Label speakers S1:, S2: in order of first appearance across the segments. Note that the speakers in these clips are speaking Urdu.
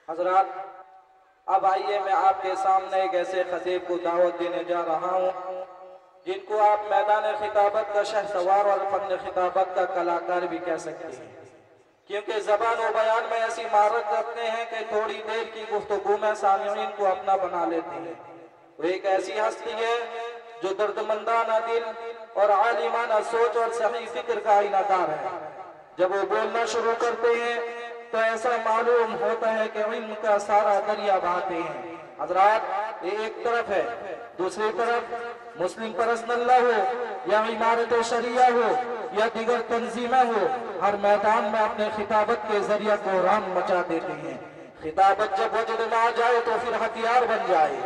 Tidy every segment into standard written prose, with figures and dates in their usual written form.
S1: حضرات، اب آئیے میں آپ کے سامنے ایک ایسے خطیب کو دعوت دینے جا رہا ہوں جن کو آپ میدان خطابت کا شہسوار اور فن خطابت کا کلاکار بھی کہہ سکتے ہیں، کیونکہ زبان و بیان میں ایسی مہارت رکھتے ہیں کہ تھوڑی دیر کی گفتگو میں سامعین کو اپنا بنا لیتے ہیں۔ وہ ایک ایسی ہستی ہے جو دردمندانہ دل اور عالمانہ سوچ اور صحیح فکر کا آئینہ دار ہے۔ جب وہ بولنا شروع کرتے ہیں تو ایسا معلوم ہوتا ہے کہ علم کا سارا دریا بہاتے ہیں۔ حضرات، یہ ایک طرف ہے، دوسری طرف مسلم پرسنل اللہ ہو یا عمارت شریعہ ہو یا دیگر تنظیمیں ہو، ہر میدان میں اپنے خطابت کے ذریعہ بحران مچا دیتے ہیں۔ خطابت جب وجد میں آ جائے تو پھر ہتھیار بن جائے،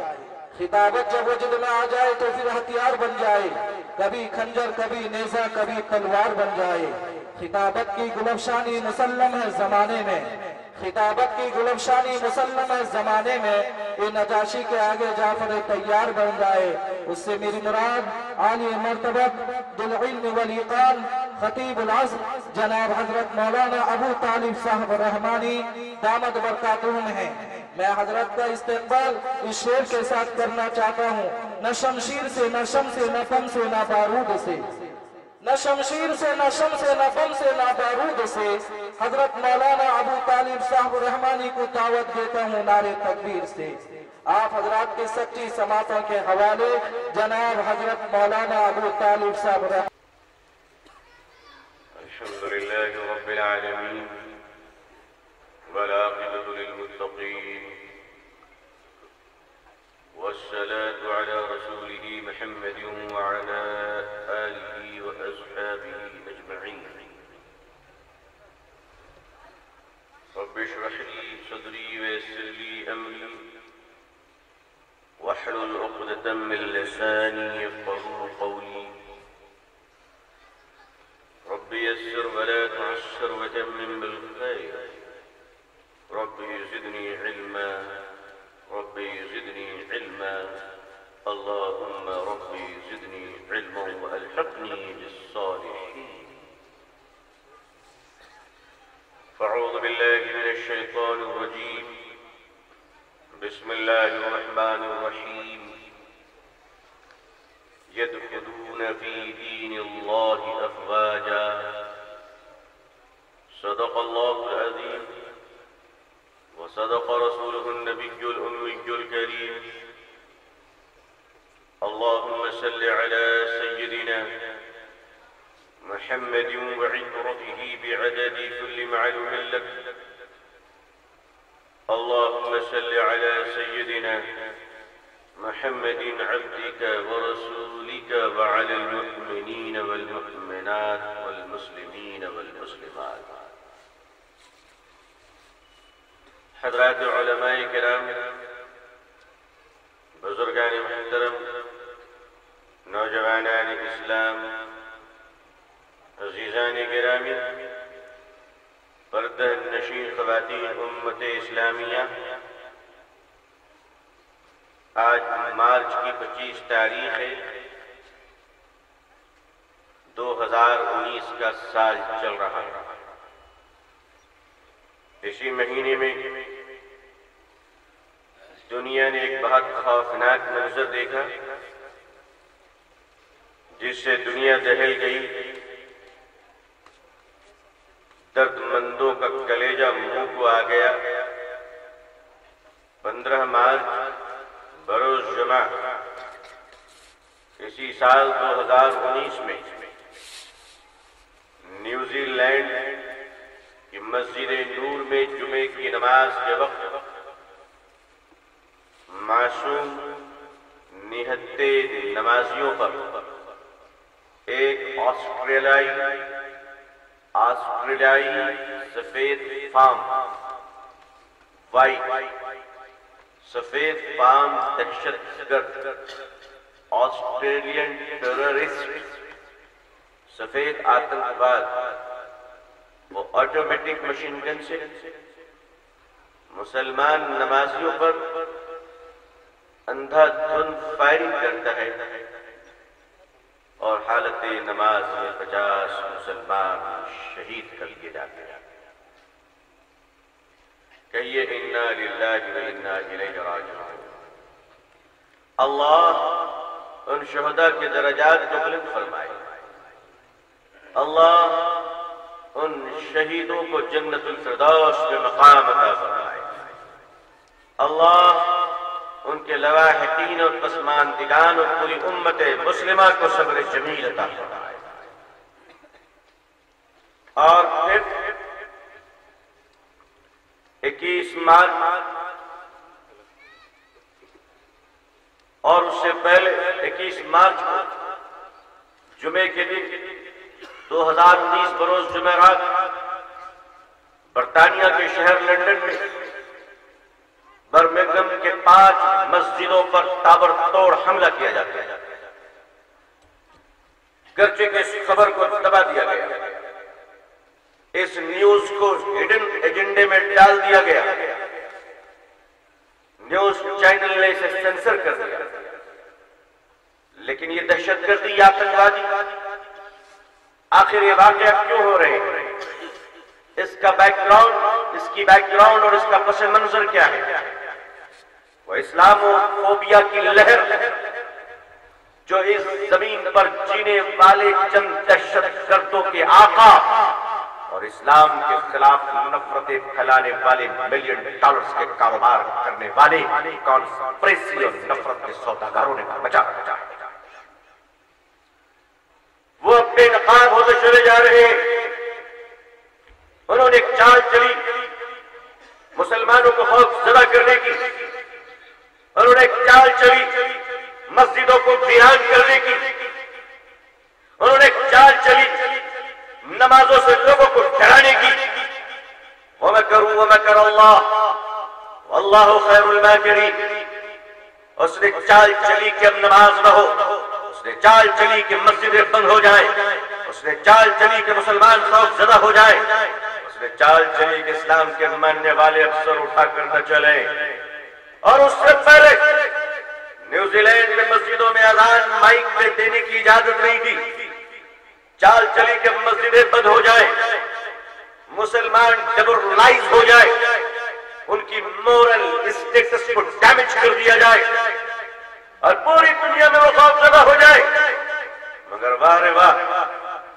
S1: خطابت جب وجد میں آ جائے تو پھر ہتھیار بن جائے، کبھی خنجر کبھی نیزہ کبھی تلوار بن جائے۔ خطابت کی گلفشانی مسلم ہے زمانے میں، خطابت کی گلفشانی مسلم ہے زمانے میں، یہ نجاشی کے آگے جعفر تیار بن جائے۔ اس سے میری مراد عالی مرتبت ذوالعلم والایقان خطیب العصر جناب حضرت مولانا ابو طالب صاحب رحمانی دامت برکاتہم ہیں۔ میں حضرت کا استقبال اس شعر کے ساتھ کرنا چاہتا ہوں: نہ شمشیر سے نہ شم سے نہ بم سے نہ بارود سے، نہ شمشیر سے نہ شم سے نہ بم سے نہ بارود سے، حضرت مولانا ابو طالب صاحب رحمانی کو دعوت دیتا ہوں نعرے تکبیر سے۔ آپ حضرات کی سچی سماعتوں کے حوالے جناب حضرت مولانا ابو طالب صاحب رحمانی۔
S2: الحمدللہ رب العالمین والعاقبۃ للمتقین والصلاة على رسوله محمد وعلى آله وأصحابه أجمعين۔ رب اشرح لي صدري ويسر لي أمري واحلل عقدة من لساني يفقهوا قولي۔ رب يسر ولا تعسر وتمم بالخير، رب زدني علما، رب زدني علما، اللهم رب زدني علما وألحقني بالصالحين۔ فاعوذ بالله من الشيطان الرجيم، بسم الله الرحمن الرحيم۔ يدخلون في دين الله أفواجا، صدق الله العظيم وصدق رسوله النبي الأمي الكريم۔ اللهم صل على سيدنا محمد وعترته بعدد كل معلوم لك۔ اللهم صل على سيدنا محمد عبدك ورسولك وعلى المؤمنين والمؤمنات والمسلمين والمسلمات۔ حضرات علماء کرام، بزرگان محترم، نوجوانان اسلام، عزیزان گرامی، پردہ نشین خواتین امت اسلامیہ، آج مارچ کی 25 تاریخ ہے، 2019 کا سال چل رہا ہے۔ اسی مہینے میں دنیا نے ایک بہت خوفناک منظر دیکھا جس سے دنیا دہل گئی، درد مندوں کا کلیجہ منہ کو آ گیا۔ 15 مارچ بروز جمعہ اسی سال 2019 میں نیوزی لینڈ کی مسجد نور میں جمعے کی نماز کے وقت معصوم نہتے نمازیوں پر ایک آسٹریلیائی سفید فام سفید فام دہشت گرد آسٹریلین ٹیررسٹ سفید آتنکواد وہ آٹومیٹک مشین گن سے مسلمان نمازیوں پر اندھا دھند فائرنگ کرتا ہے اور حالت نماز میں 50 مسلمان شہید کر دیے جاتے ہیں۔ کہیے انا للہ و انا الیہ راجعون۔ اللہ ان شہداء کے درجات کو بلند فرمائے، اللہ ان شہیدوں کو جنت الفردوس میں مقام عطا فرمائے، اللہ ان کے لواحقین اور پسماندگان اور پوری امت مسلمہ کو صبر جمیل عطا فرمائے۔ اور پھر 21 مارچ اور اس سے پہلے 21 مارچ کو جمعے کے دن 2019 بروز جمعرات برطانیہ کے شہر لندن میں برمنگھم کے 5 مسجدوں پر تابڑتوڑ حملہ کیا جاتا ہے، گرچہ کہ اس خبر کو دبا دیا گیا، اس نیوز کو ہڈن ایجنڈے میں ڈال دیا گیا، نیوز چینل نے اسے سینسر کر دیا، لیکن یہ دہشت گردی یا آتنکوادی آخر یہ واقعہ کیوں ہو رہے ہیں؟ اس کا بیک گراؤنڈ، اس کی بیک گراؤنڈ اور اس کا پس منظر کیا ہے؟ وہ اسلامو فوبیا کی لہر جو اس زمین پر جینے والے چند دہشت گردوں کے آقا اور اسلام کے خلاف نفرتیں پھیلانے والے ملین ڈالرز کے کاروبار کرنے والے کانسپریسی اور نفرت کے سوداگاروں نے بچا رکھا ہے۔ وہ بے نقاب ہوتے چلے جا رہے ہیں۔ انہوں نے ایک چال چلی مسلمانوں کو خوف زدہ کرنے کی، انہوں نے ایک چال چلی مسجدوں کو ویران کرنے کی، انہوں نے ایک چال چلی نمازوں سے لوگوں کو ڈرانے کی۔ وَمَكَرُوا وَمَكَرَ اللَّهُ وَاللَّهُ خَيْرُ الْمَاكِرِينَ۔ اس نے چال چلی کہ اب نماز نہ ہو، اس نے چال چلی کہ مسجدیں بند ہو جائیں، اس نے چال چلی کہ مسلمان خوف زدہ ہو جائیں، اس نے چال چلی کہ اسلام کے ماننے والے افسر اٹھا کر نہ چلیں۔ اور اس سے پہلے نیوزی لینڈ میں مسجدوں میں اذان مائک میں دینے کی اجازت نہیں تھی، چال چلی کہ مسجدیں بند ہو جائیں، مسلمان ڈیمورلائز ہو جائے، ان کی مورل اسٹیٹس کو ڈیمیج کر دیا جائے اور پوری دنیا میں وہ خوف زدہ ہو جائے۔ مگر واہ رے واہ،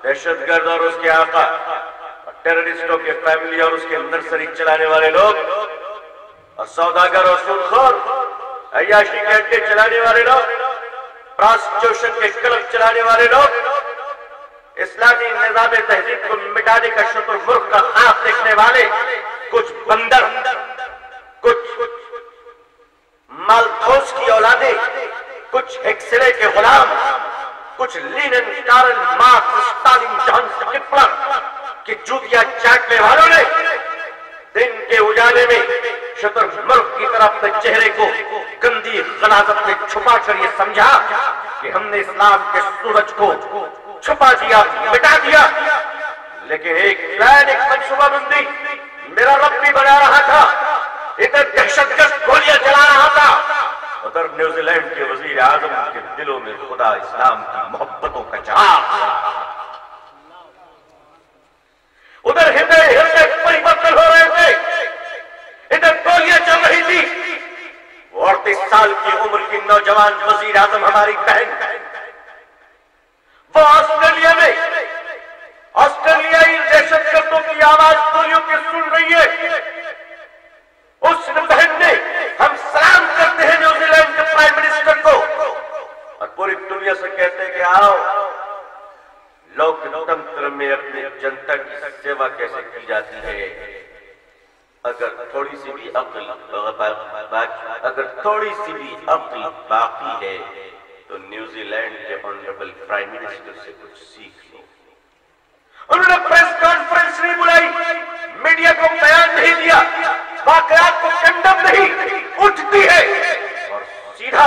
S2: دہشت گرد اور اس کے آقا اور ٹیررسٹوں کے فیملی اور اس کے نرسری چلانے والے لوگ اور سوداگر اور سودخور، عیاشی کے اڈے چلانے والے لوگ، پراسٹیوشن کے کلب چلانے والے لوگ، اسلامی نظام تہذیب کو مٹانے کا شتر مرغ کا خواب دیکھنے والے کچھ بندر، کچھ مالتھوس کی اولادیں، کچھ ہکسلے کے غلام، کچھ لینن، کارل مارکس، اسٹالن، جانس، ہٹلر کی جوتیاں چاٹنے والوں نے دن کے اجالے میں شتر مرغ کی طرف اپنے چہرے کو گندی غلاظت میں چھپا کر یہ سمجھا کہ ہم نے اسلام کے سورج کو چھپا دیا، مٹا دیا۔ لیکن ایک پلان، ایک منصوبہ بندی میرا رب بھی بنا رہا تھا، ادھر دہشت گرد گولیاں چلا رہا تھا، ادھر نیوزی لینڈ کے وزیر اعظم کے دلوں میں خدا اسلام کی محبتوں کا چراغ، ادھر ہردے پریورتن ہو رہے تھے، ادھر گولیاں چل رہی تھی۔ وہ 38 سال کی عمر کی نوجوان وزیر اعظم ہماری بہن، وہ آسٹریلیا میں آسٹریلیائی دہشت گردوں کی آواز گولیوں کی سن رہی ہے۔ اس بہن نے ہم سلام کرتے ہیں نیوزی لینڈ کے پرائم منسٹر کو اور پوری دنیا سے کہتے ہیں کہ آؤ، لوکتنتر میں اپنی جنتا کی سیوا کیسے کی جاتی ہے۔ اگر تھوڑی سی بھی عقل باقی ہے تو نیوزی لینڈ کے آنریبل پرائم منسٹر سے کچھ سیکھ لو۔ انہوں نے پریس کانفرنس نہیں بلائی، میڈیا کو بیان نہیں دیا، واقعات کو کنڈم نہیں، اٹھتی ہے اور سیدھا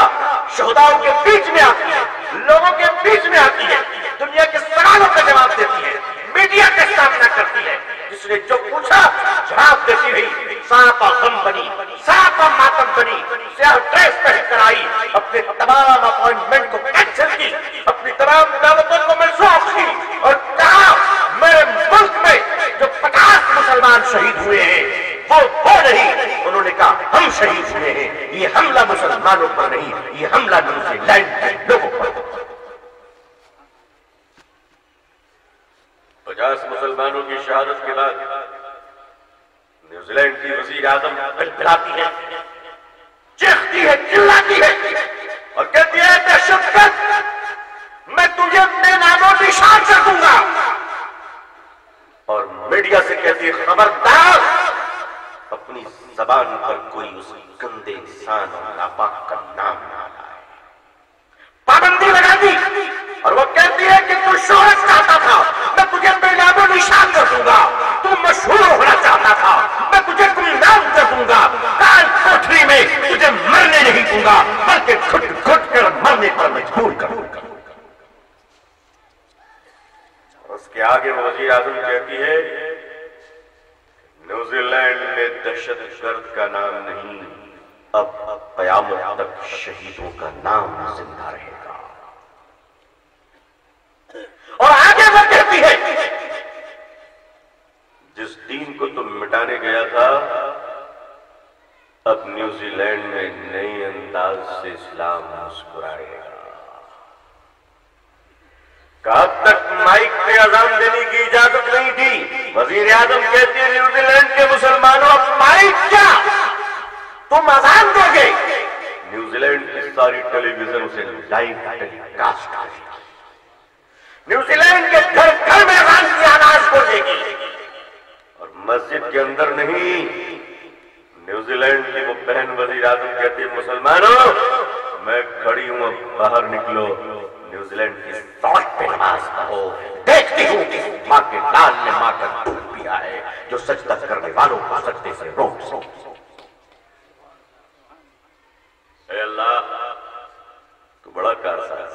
S2: شہداؤں کے بیچ میں آتی ہے، لوگوں کے بیچ میں آتی ہے، دنیا کے سوالوں کا جواب دیتی ہے، میڈیا کا سامنا کرتی ہے۔ جس نے جو پوچھا جواب دیتی رہی، سانپا غم بنی، سانپا ماتم بنی، سیاہ ڈریس پہن کر آئی، اپنے تمام اپوائنٹمنٹ کو کینسل کی، اپنی تمام دعوتوں کو منسوخ کی اور کہا میرے ملک میں جو 50 مسلمان شہید ہوئے ہیں وہ نہیں، شہید ہوئے ہیں. یہ حملہ مسلمانوں پر نہیں، یہ حملہ نیوزی لینڈ کے لوگوں پر. 50 مسلمانوں کی شہادت کے بعد نیوزی لینڈ کی وزیر اعظم بلبلاتی ہے، چیختی ہے، چلاتی ہے اور کہتی ہے دہشت گرد میں تجھے بے نام و نشان کر دوں گا. اور میڈیا سے کہتی ہے خبردار اپنی زبان پر کوئی اس گندے انسان اور ناپاک کا نام نہ لائے. پابندی لگا دی اور وہ کہتی ہے کہ تو شہرت چاہتا تھا، میں تجھے بے نام و نشان کر دوں گا. تو مشہور ہونا چاہتا تھا، میں تجھے گمنام کر دوں گا. کال کوٹری میں تجھے مرنے نہیں دوں گا بلکہ گھٹ گھٹ کر مرنے پر مجبور کروں گا. اس کے آگے وزیر اعظم کہتی ہے نیوزی لینڈ میں دہشت گرد کا نام نہیں، اب قیامت تک شہیدوں کا نام زندہ رہے گا. اور آگے وہ کہتی ہے جس دین کو تم مٹانے گیا تھا اب نیوزی لینڈ میں نئی انداز سے اسلام مسکرائے گا. کب تک مائک پہ اذان دینے کی اجازت نہیں تھی. وزیر اعظم کہتی ہے نیوزی لینڈ کے مسلمانوں اب مائک کیا، تم اذان دو گے. نیوزی لینڈ کی ساری ٹیلی ویژن اسے لائیو ٹیلی کاسٹ کرے گی. نیوزی لینڈ کے گھر گھر میں اذان کی آواز گونجے گی اور مسجد کے اندر نہیں. نیوزی لینڈ کی وہ بہن وزیر اعظم کہتی ہے مسلمانوں میں کھڑی ہوں، اب باہر نکلو. نیوزی لینڈ کی سڑک پہ نماز پڑھو. دیکھتی ہوں کہ ماں کے لال نے ماں کا دودھ پیا ہے جو سجدہ کرنے والوں کو سجدے سے روک سو. اے اللہ تو بڑا کارساز.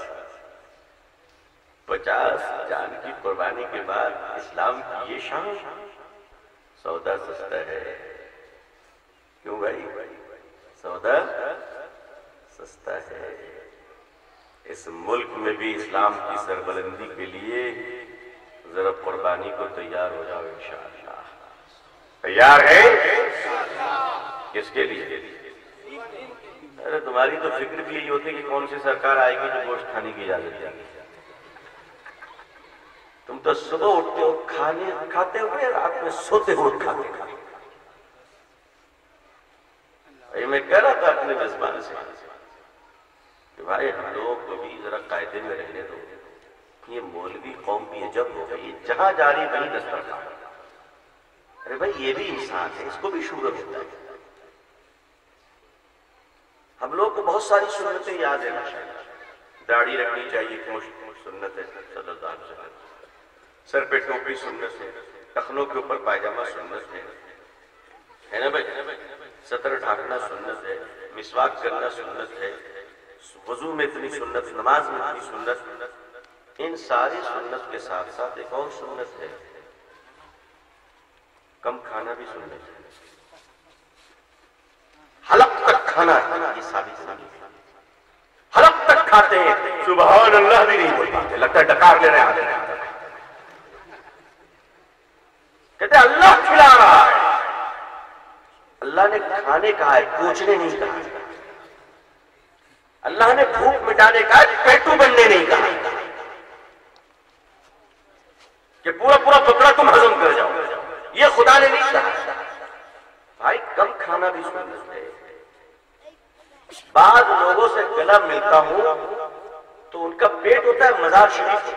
S2: 50 جان کی قربانی کے بعد اسلام کی یہ شان. سودا سستا ہے. کیوں بھائی؟ سودا سستا ہے. اس ملک میں بھی اسلام کی سربلندی کے لیے ذرا قربانی کو تیار ہو جاؤ انشاءاللہ. تیار ہے؟ کس کے لیے؟ ارے تمہاری تو فکر بھی یہی ہوتی کہ کون سی سرکار آئے گی جو گوشت کھانے کی اجازت دے گی. تم تو صبح اٹھتے ہو کھاتے ہوئے، رات میں سوتے ہوئے کھاتے. میں کہہ رہا تھا اپنے میزبان سے کہ بھائی ہم لوگوں کو بھی ذرا قاعدے میں رہنے دو. یہ مولوی قوم بھی عجب ہو گئی، جہاں جاری وہیں دسترخوان. ارے بھائی یہ بھی انسان ہے، اس کو بھی شعور ہوتا ہے. ہم لوگ کو بہت ساری سنتیں یاد ہے. داڑھی رکھنی چاہیے، سنت ہے صلی اللہ علیہ وسلم. سر پہ ٹوپی سنت ہے. ٹخنوں کے اوپر پائجامہ سنت ہے نا بھائی. سطر ڈھانکنا سنت ہے. مسواک کرنا سنت ہے. وضو میں اتنی سنت، نماز میں اتنی سنت. ان ساری سنت کے ساتھ ساتھ ایک اور سنت ہے، کم کھانا بھی سنت ہے. حلق تک کھانا ہے، یہ ثابت نہیں ہے. حلق تک کھاتے ہیں، سبحان اللہ بھی نہیں بول پاتے، لگتا ہے ڈکار لے رہے ہیں. کہتے ہیں اللہ کھلا رہا ہے. اللہ نے کھانے کہا ہے، کوچنے نہیں کہا. اللہ نے بھوک مٹانے کہا ہے، پیٹو بننے نہیں کہا کہ پورا پورا بکرا تم ہضم کر جاؤ. یہ خدا نے نہیں کہا. بھائی کم کھانا بھی سنت ہے. بعض لوگوں سے گلا ملتا ہوں تو ان کا پیٹ ہوتا ہے مزار شریف.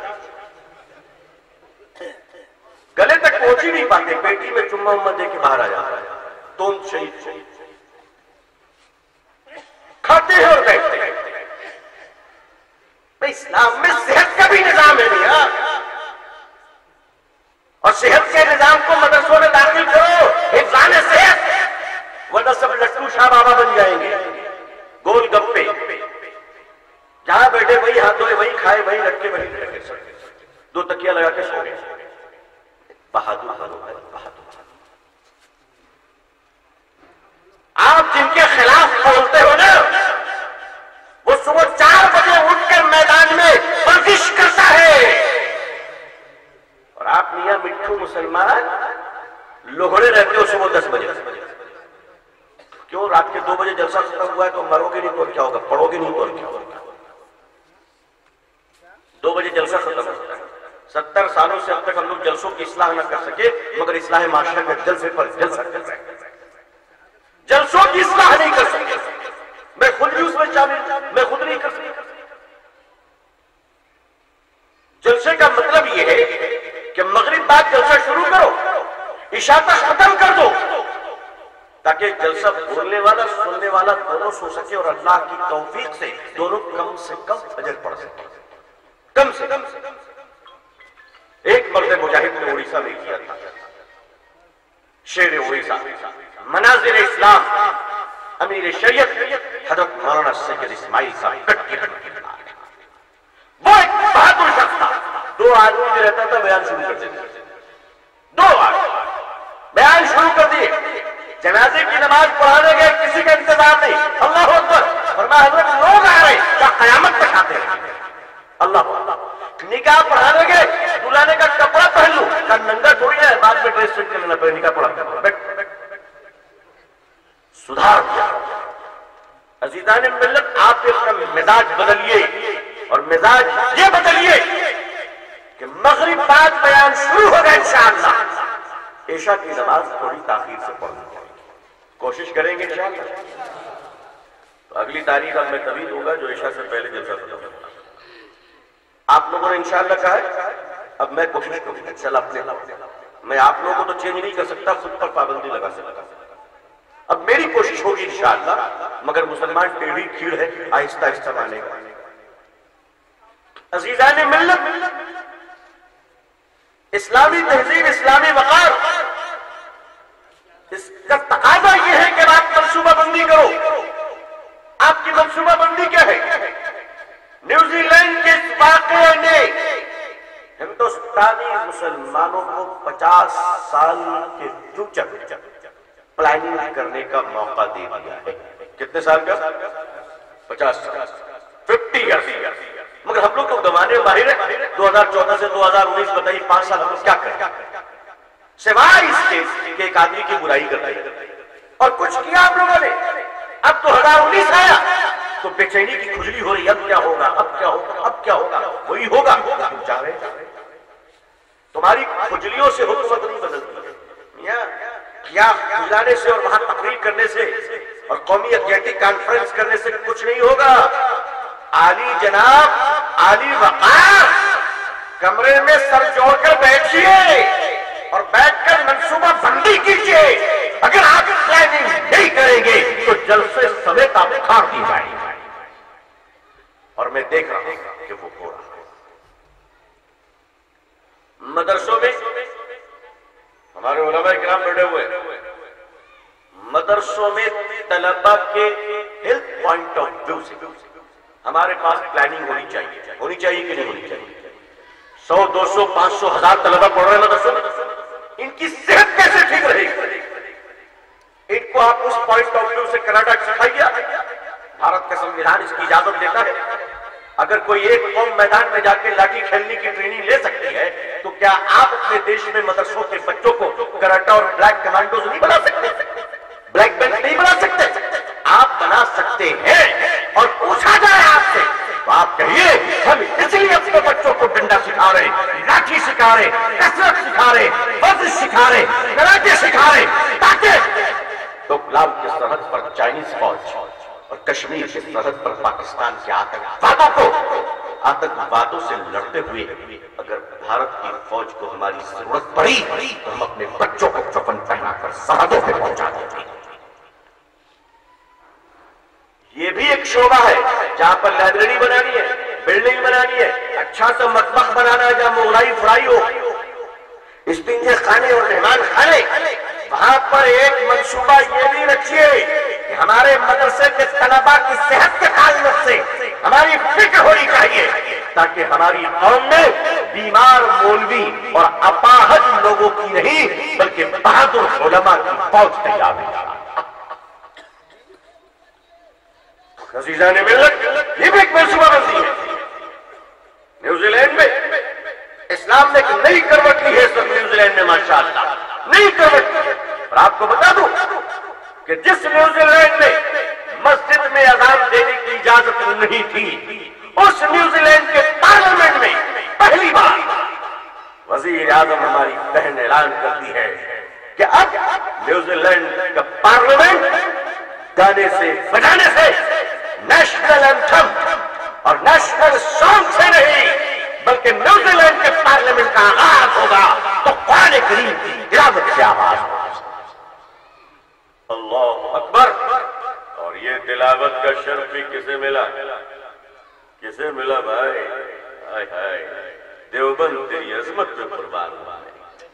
S2: گلے تک پہنچ ہی نہیں پاتے، پیٹی میں چمہ امہ دے کے باہر آ جاتا ہے. تو ان شہید کھاتے ہیں اور بیٹھتے ہیں. اسلام میں صحت کا بھی نظام ہے بھیا، اور صحت کے نظام کو مدرسوں میں داخل کرو. حفظان صحت، ورنہ سب لٹو شاہ بابا بن جائیں گے. گول گپے جہاں بیٹھے وہی ہاتھ دھوئے، وہی کھائے، وہی رکھے، وہی رکھے. 2 تکیہ لگا کے سو گئے. بہادر بہادر. آپ جن کے خلاف بولتے ہو نا، وہ صبح 4 بجے اٹھ کر میدان میں ورزش کرتا ہے، اور آپ میاں مٹھو مسلمان لوگڑے رہتے ہو صبح 10 بجے. کیوں رات کے 2 بجے جلسہ ختم ہوا ہے تو مرو گے نہیں تو کیا ہوگا، پڑھو گے نہیں تو کیا ہوگا؟ 2 بجے جلسہ ختم ہوتا ہے. 70 سالوں سے اب تک ہم لوگ جلسوں کی اصلاح نہ کر سکے، مگر اصلاح معاشرے میں جلسے پر جلسہ چل رہا ہے. جلسوں کی اصلاح نہیں کر سکے، میں خود بھی اس میں شامل، میں خود نہیں کر سکتا. جلسے کا مطلب یہ ہے کہ مغرب بعد جلسہ شروع کرو، عشاء تک ختم کر دو، تاکہ جلسہ بولنے والا سننے والا دونوں سو سکے اور اللہ کی توفیق سے دونوں کم سے کم فجر پڑھ سکے. کم سے کم. ایک مرد مجاہد نے اڑیسہ میں کیا تھا، شیر اڑیسہ، مناظر اسلام، امیر شریعت حضرت مولانا سید اسماعیل صاحب کٹ کے وہ ایک بہادر شخص تھا. 2 آدمی میں رہتا تھا، بیان شروع کر دیتے. 2 آدمی بیان شروع کر دیے. جنازے کی نماز پڑھانے گئے، کسی کا انتظار نہیں. اللہ اکبر فرمایا حضرت لوگ آ رہے کیا قیامت تک آتے رہے. اللہ نکاح پڑھانے گئے، دلہنے کا کپڑا پہن لو، کیا ننگا تھوڑی ہے، بعد میں ڈریس سیٹ کر لینا پڑے. نکاح پڑھا سدھار کیا. عزیزان ملت، آپ اپنا مزاج بدلیے، اور مزاج یہ بدلیے کہ مغرب بعد بیان شروع ہوگا انشاءاللہ. عشاء کی نماز تھوڑی تاخیر سے پڑھنا چاہیے، کوشش کریں گے انشاءاللہ. تو اگلی تاریخ اب میں تبھی دوں گا جو عشاء سے پہلے جلسہ ختم ہوگا. آپ لوگوں نے انشاءاللہ کہا ہے، اب میں کوشش کروں گا چل اپنے. میں آپ لوگوں کو تو چینج نہیں کر سکتا، خود پر پابندی لگا سکتا. اب میری کوشش ہوگی انشاءاللہ، مگر مسلمان ٹیڑھی کھیڑ ہے، آہستہ آہستہ مانے گا. عزیزان ملت، اسلامی تہذیب، اسلامی وقار، اس کا تقاضا یہ ہے کہ آپ منصوبہ بندی کرو. آپ کی منصوبہ بندی کیا ہے؟ نیوزی لینڈ کے اس واقعے نے ہندوستانی مسلمانوں کو 50 سال کے فیوچر پلاننگ کرنے کا موقع دے دیا ہے. کتنے سال کا؟ 50 سال، 50 ایئرز. مگر ہم لوگ تو گوانے ماہر ہیں. 2014 سے 2019 بتائیے 5 سال ہم کیا کریں سوائے اس کے کہ ایک آدمی کی برائی کر رہی ہے. اور کچھ کیا آپ لوگوں نے؟ اب 2019 آیا تو بے چینی کی کھجلی ہو رہی. اب کیا ہوگا، اب کیا ہوگا، اب کیا ہوگا؟ وہی ہوگا. تمہاری کھجلیوں سے حکومت نہیں بدلتی، کیا کھجلانے سے اور وہاں تقریر کرنے سے اور قومی یکجہتی کانفرنس کرنے سے کچھ نہیں ہوگا. عالی جناب، عالی وقار، کمرے میں سر جوڑ کر بیٹھیے اور بیٹھ کر منصوبہ بندی کیجیے. اگر آپ پلاننگ نہیں کریں گے تو جلسے سمیت آپ کھاڑ دی جائیں گے. اور میں دیکھ رہا ہوں کہ وہ ہو رہا ہے. مدرسوں میں ہمارے علماء کرام بیٹھے ہوئے، مدرسوں میں طلبہ کے ہیلتھ پوائنٹ آف ویو سے ہمارے پاس پلاننگ ہونی چاہیے. ہونی چاہیے کہ نہیں ہونی چاہیے؟ 100 200 500 1000 طلبہ پڑھ رہے ہیں مدرسوں میں، ان کی صحت کیسے ٹھیک رہے گی؟ ان کو آپ اس پوائنٹ آف ویو سے کناڈا سکھائیے. بھارت کا سنویدھان اس کی اجازت دیتا ہے. اگر کوئی ایک قوم میدان میں جا کے لاٹھی کھیلنے کی ٹریننگ لے سکتی ہے تو کیا آپ اپنے دیش میں مدرسوں کے بچوں کو کراٹا اور بلیک کمانڈوز نہیں بنا سکتے؟ بلیک بیلٹ نہیں بنا سکتے؟ آپ بنا سکتے ہیں. اور پوچھا جائے آپ سے تو آپ کہیے ہم اس لیے اپنے بچوں کو ڈنڈا سکھا رہے، لاٹھی سکھا رہے، کسرت سکھا رہے، ورزش سکھا رہے، کراٹے سکھا رہے، تاکہ ڈوکلام کی سرحد پر چائنیز فوج اور کشمیر کی سرحد پر پاکستان کے آتنکوادوں سے لڑتے ہوئے اگر بھارت کی فوج کو ہماری ضرورت پڑی تو ہم اپنے بچوں کو کفن پہنا کر سرحدوں پہ پہنچا دیں گے. یہ بھی ایک شعبہ ہے جہاں پر لائبریری بنانی ہے، بلڈنگ بنانی ہے، اچھا سا مطبخ بنانا ہے جہاں مغلائی فرائی ہو، استنجے خانے اور مہمان خانے. وہاں پر ایک منصوبہ یہ بھی رکھیے کہ ہمارے مدرسے کے طلباء کی صحت کے تعلق سے ہماری فکر ہونی چاہیے تاکہ ہماری قوم میں بیمار مولوی اور اپاہج لوگوں کی نہیں بلکہ بہادر علماء کی فوج تیار ہو. عزیزان ملت، یہ بھی ایک منصوبہ بندی ہے. نیوزی لینڈ میں اسلام نے ایک نئی کروٹ لی ہے. سب نیوزی لینڈ میں ماشاءاللہ نئی کروٹ. اور آپ کو بتا دوں کہ کہ جس نیوزی لینڈ میں مسجد میں اذان دینے کی اجازت نہیں تھی، اس نیوزی لینڈ کے پارلیمنٹ میں پہلی بار وزیر اعظم ہماری بہن اعلان کرتی ہے کہ اب نیوزی لینڈ کا پارلیمنٹ گانے سے بجانے سے، نیشنل اینتھم اور نیشنل سانگ سے نہیں بلکہ نیوزی لینڈ کے پارلیمنٹ کا آغاز ہوگا تو قرآن کریم کی تلاوت سے آواز ہوگا۔ اللہ اکبر۔ اور یہ تلاوت کا شرف بھی کسے ملا؟ کسے ملا بھائی؟ ہائے ہائے، دیوبند تیری عظمت پہ قربان ہوا ہے۔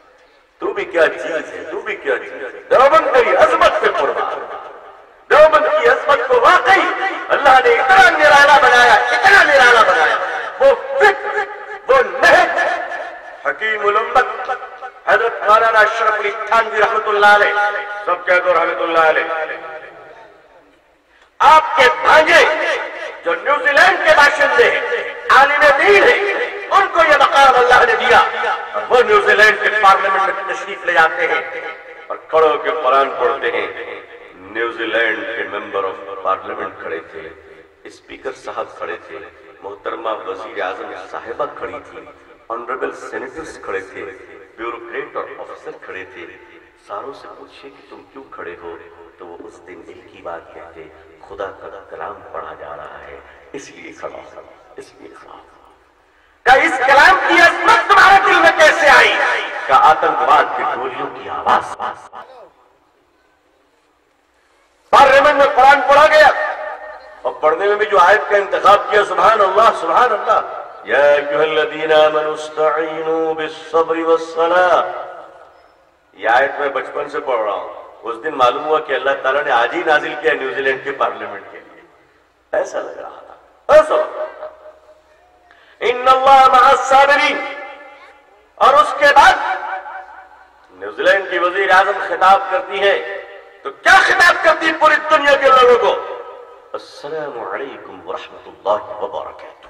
S2: تو بھی کیا چیز ہے، تو بھی کیا چیز ہے، دیوبند تیری عظمت پہ قربان ہوا۔ دیوبند کی عظمت کو واقعی اللہ نے اتنا نرالا بنایا، اتنا نرالا بنایا۔ وہ فکر، وہ نہج، حکیم الامت حضرت مولانا اشرف علی تھانوی رحمت اللہ علیہ، سب کہہ دو رحمت اللہ علیہ، آپ کے بھانجے جو نیوزی لینڈ کے باشندے ہیں، عالم دین ہیں، ان کو یہ مقام اللہ نے دیا، اور وہ نیوزی لینڈ کے پارلیمنٹ میں تشریف لے جاتے ہیں اور کھڑے ہو کے قرآن پڑھتے ہیں۔ نیوزی لینڈ کے ممبر آف پارلیمنٹ کھڑے تھے، اسپیکر صاحب کھڑے تھے، محترمہ وزیر اعظم صاحبہ کھڑی تھی، آنریبل سینیٹرز کھڑے تھے، بیوروکریٹ اور آفیسر کھڑے تھے۔ ساروں سے پوچھے کہ تم کیوں کھڑے ہو؟ تو وہ اس دن ایک ہی بات کہتے، خدا کا کلام پڑھا جا رہا ہے اس لیے کھڑا ہوں، اس لیے کھڑا ہوں۔ کہ اس کلام کی عظمت تمہارے دل میں کیسے آئی؟ کہ آتنکواد کی گولیوں کی آواز۔ پارلیمنٹ میں قرآن پڑھا گیا اور پڑھنے میں بھی جو آیت کا انتخاب کیا، سبحان اللہ سبحان اللہ، یا ایھا الذین آمنوا استعینوا بالصبر والصلاۃ، یہ آیت میں بچپن سے پڑھ رہا ہوں۔ اس دن معلوم ہوا کہ اللہ تعالیٰ نے آج ہی نازل کیا نیوزی لینڈ کے پارلیمنٹ کے لیے۔ ایسا لگ رہا تھا، ایسا لگ رہا تھا۔ ان اللہ مع الصابرین۔ اور اس کے بعد نیوزی لینڈ کی وزیر اعظم خطاب کرتی ہے تو کیا خطاب کرتی ہے پوری دنیا کے لوگوں کو؟ السلام علیکم ورحمۃ اللہ وبرکاتہ۔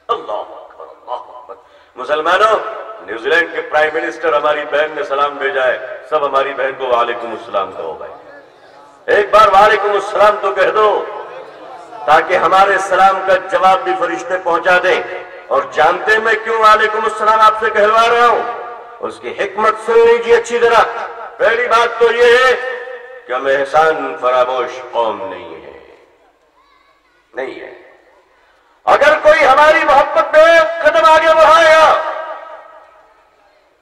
S2: اللہ اکبر، اللہ اکبر۔ مسلمانوں، نیوزی لینڈ کے پرائم منسٹر ہماری بہن نے سلام بھیجا ہے، سب ہماری بہن کو وعلیکم السلام کہو بھائی، ایک بار وعلیکم السلام تو کہہ دو، تاکہ ہمارے سلام کا جواب بھی فرشتے پہنچا دیں۔ اور جانتے میں کیوں وعلیکم السلام آپ سے کہلوا رہا ہوں؟ اس کی حکمت سن لیجیے اچھی طرح۔ پہلی بات تو یہ ہے کہ ہم احسان فراموش قوم نہیں ہے، نہیں ہے۔ اگر کوئی ہماری محبت میں قدم آگے بڑھائے گا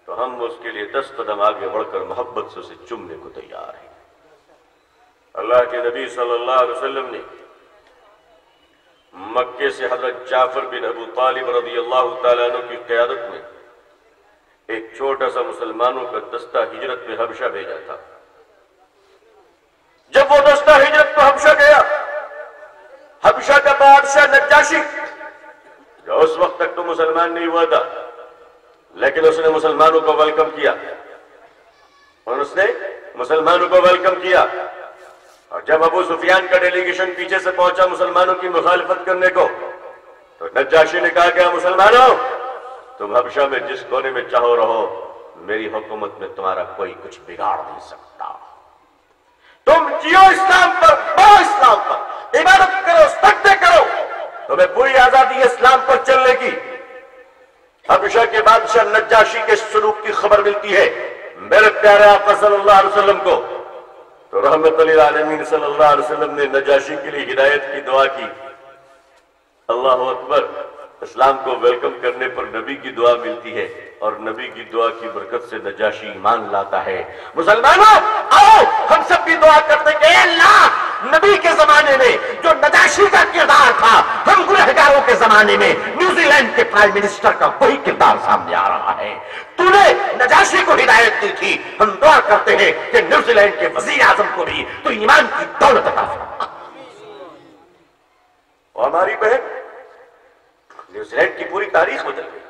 S2: تو ہم اس کے لیے 10 قدم آگے بڑھ کر محبت سے اسے چومنے کو تیار ہیں۔ اللہ کے نبی صلی اللہ علیہ وسلم نے مکے سے حضرت جعفر بن ابو طالب رضی اللہ تعالیٰ عنہ کی قیادت میں ایک چھوٹا سا مسلمانوں کا دستہ ہجرت میں حبشہ بھیجا تھا۔ جب وہ دستہ ہجرت کو حبشہ گیا، حبشہ کا بادشاہ نجاشی، جو اس وقت تک تو مسلمان نہیں ہوا تھا، لیکن اس نے مسلمانوں کو ویلکم کیا، اور اس نے مسلمانوں کو ویلکم کیا۔ اور جب ابو سفیان کا ڈیلیگیشن پیچھے سے پہنچا مسلمانوں کی مخالفت کرنے کو، تو نجاشی نے کہا کہ مسلمانوں، تم حبشہ میں جس کونے میں چاہو رہو، میری حکومت میں تمہارا کوئی کچھ بگاڑ نہیں سکتا۔ تم جیو اسلام پر، بڑھو اسلام پر، عبادت کرو، سجدے کرو، تمہیں پوری آزادی اسلام پر چلنے کی۔ حبشہ کے بادشاہ نجاشی کے سلوک کی خبر ملتی ہے میرے پیارے آقا صلی اللہ علیہ وسلم کو، تو رحمت للعالمین صلی اللہ علیہ وسلم نے نجاشی کے لیے ہدایت کی دعا کی۔ اللہ اکبر۔ اسلام کو ویلکم کرنے پر نبی کی دعا ملتی ہے، اور نبی کی دعا کی برکت سے نجاشی ایمان لاتا ہے۔ مسلمانوں آؤ ہم سب بھی دعا کرتے کہ اے اللہ، نبی کے زمانے میں جو نجاشی کا کردار تھا، ہم گنہگاروں کے زمانے میں نیوزی لینڈ کے پرائم منسٹر کا وہی کردار سامنے آ رہا ہے۔ تو نے نجاشی کو ہدایت دی تھی، ہم دعا کرتے ہیں کہ نیوزی لینڈ کے وزیر اعظم کو بھی تو ایمان کی دولت عطا فرما۔ اور ہماری بہن نیوزی لینڈ کی پوری تاریخ بدل گئی۔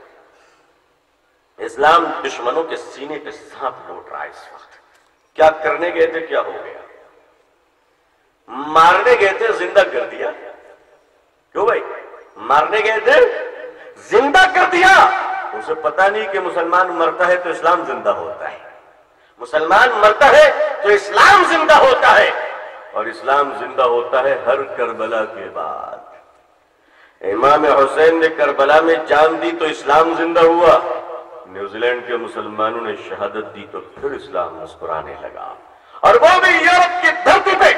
S2: اسلام دشمنوں کے سینے پہ سانپ لوٹ رہا ہے اس وقت۔ کیا کرنے گئے تھے کیا ہو گیا؟ مارنے گئے تھے زندہ کر دیا۔ کیوں بھائی؟ مارنے گئے تھے زندہ کر دیا۔ اسے پتا نہیں کہ مسلمان مرتا ہے تو اسلام زندہ ہوتا ہے۔ مسلمان مرتا ہے تو اسلام زندہ ہوتا ہے، اور اسلام زندہ ہوتا ہے ہر کربلا کے بعد۔ امام حسین نے کربلا میں جان دی تو اسلام زندہ ہوا، نیوزی لینڈ کے مسلمانوں نے شہادت دی تو پھر اسلام مسکرانے لگا، اور وہ بھی یورپ کی دھرتی پہ۔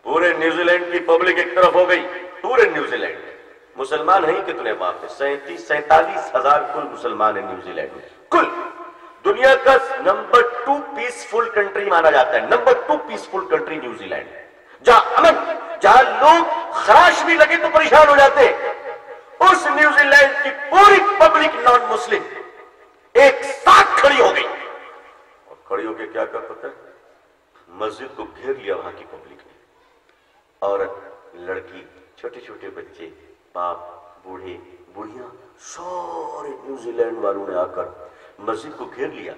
S2: پورے نیوزی لینڈ کی پبلک ایک طرف ہو گئی، پورے نیوزی لینڈ مسلمان ہیں کتنے وہاں پہ؟ 37,000 کل مسلمان ہیں نیوزی لینڈ میں، کل دنیا کا نمبر 2 پیسفل کنٹری مانا جاتا ہے، number 2 peaceful country New Zealand, جہاں امن، جہاں لوگ خراش بھی لگے تو پریشان ہو جاتے ہیں۔ اس نیوزی لینڈ کی پوری پبلک نان مسلم ایک ساتھ کھڑی ہو گئی، اور کھڑی ہو کے کیا کر پتا ہے؟ مسجد کو گھیر لیا وہاں کی پبلک نے، عورت، لڑکی، چھوٹے چھوٹے بچے، باپ، بوڑھے، بوڑھیاں، سارے نیوزی لینڈ والوں نے آ کر مسجد کو گھیر لیا۔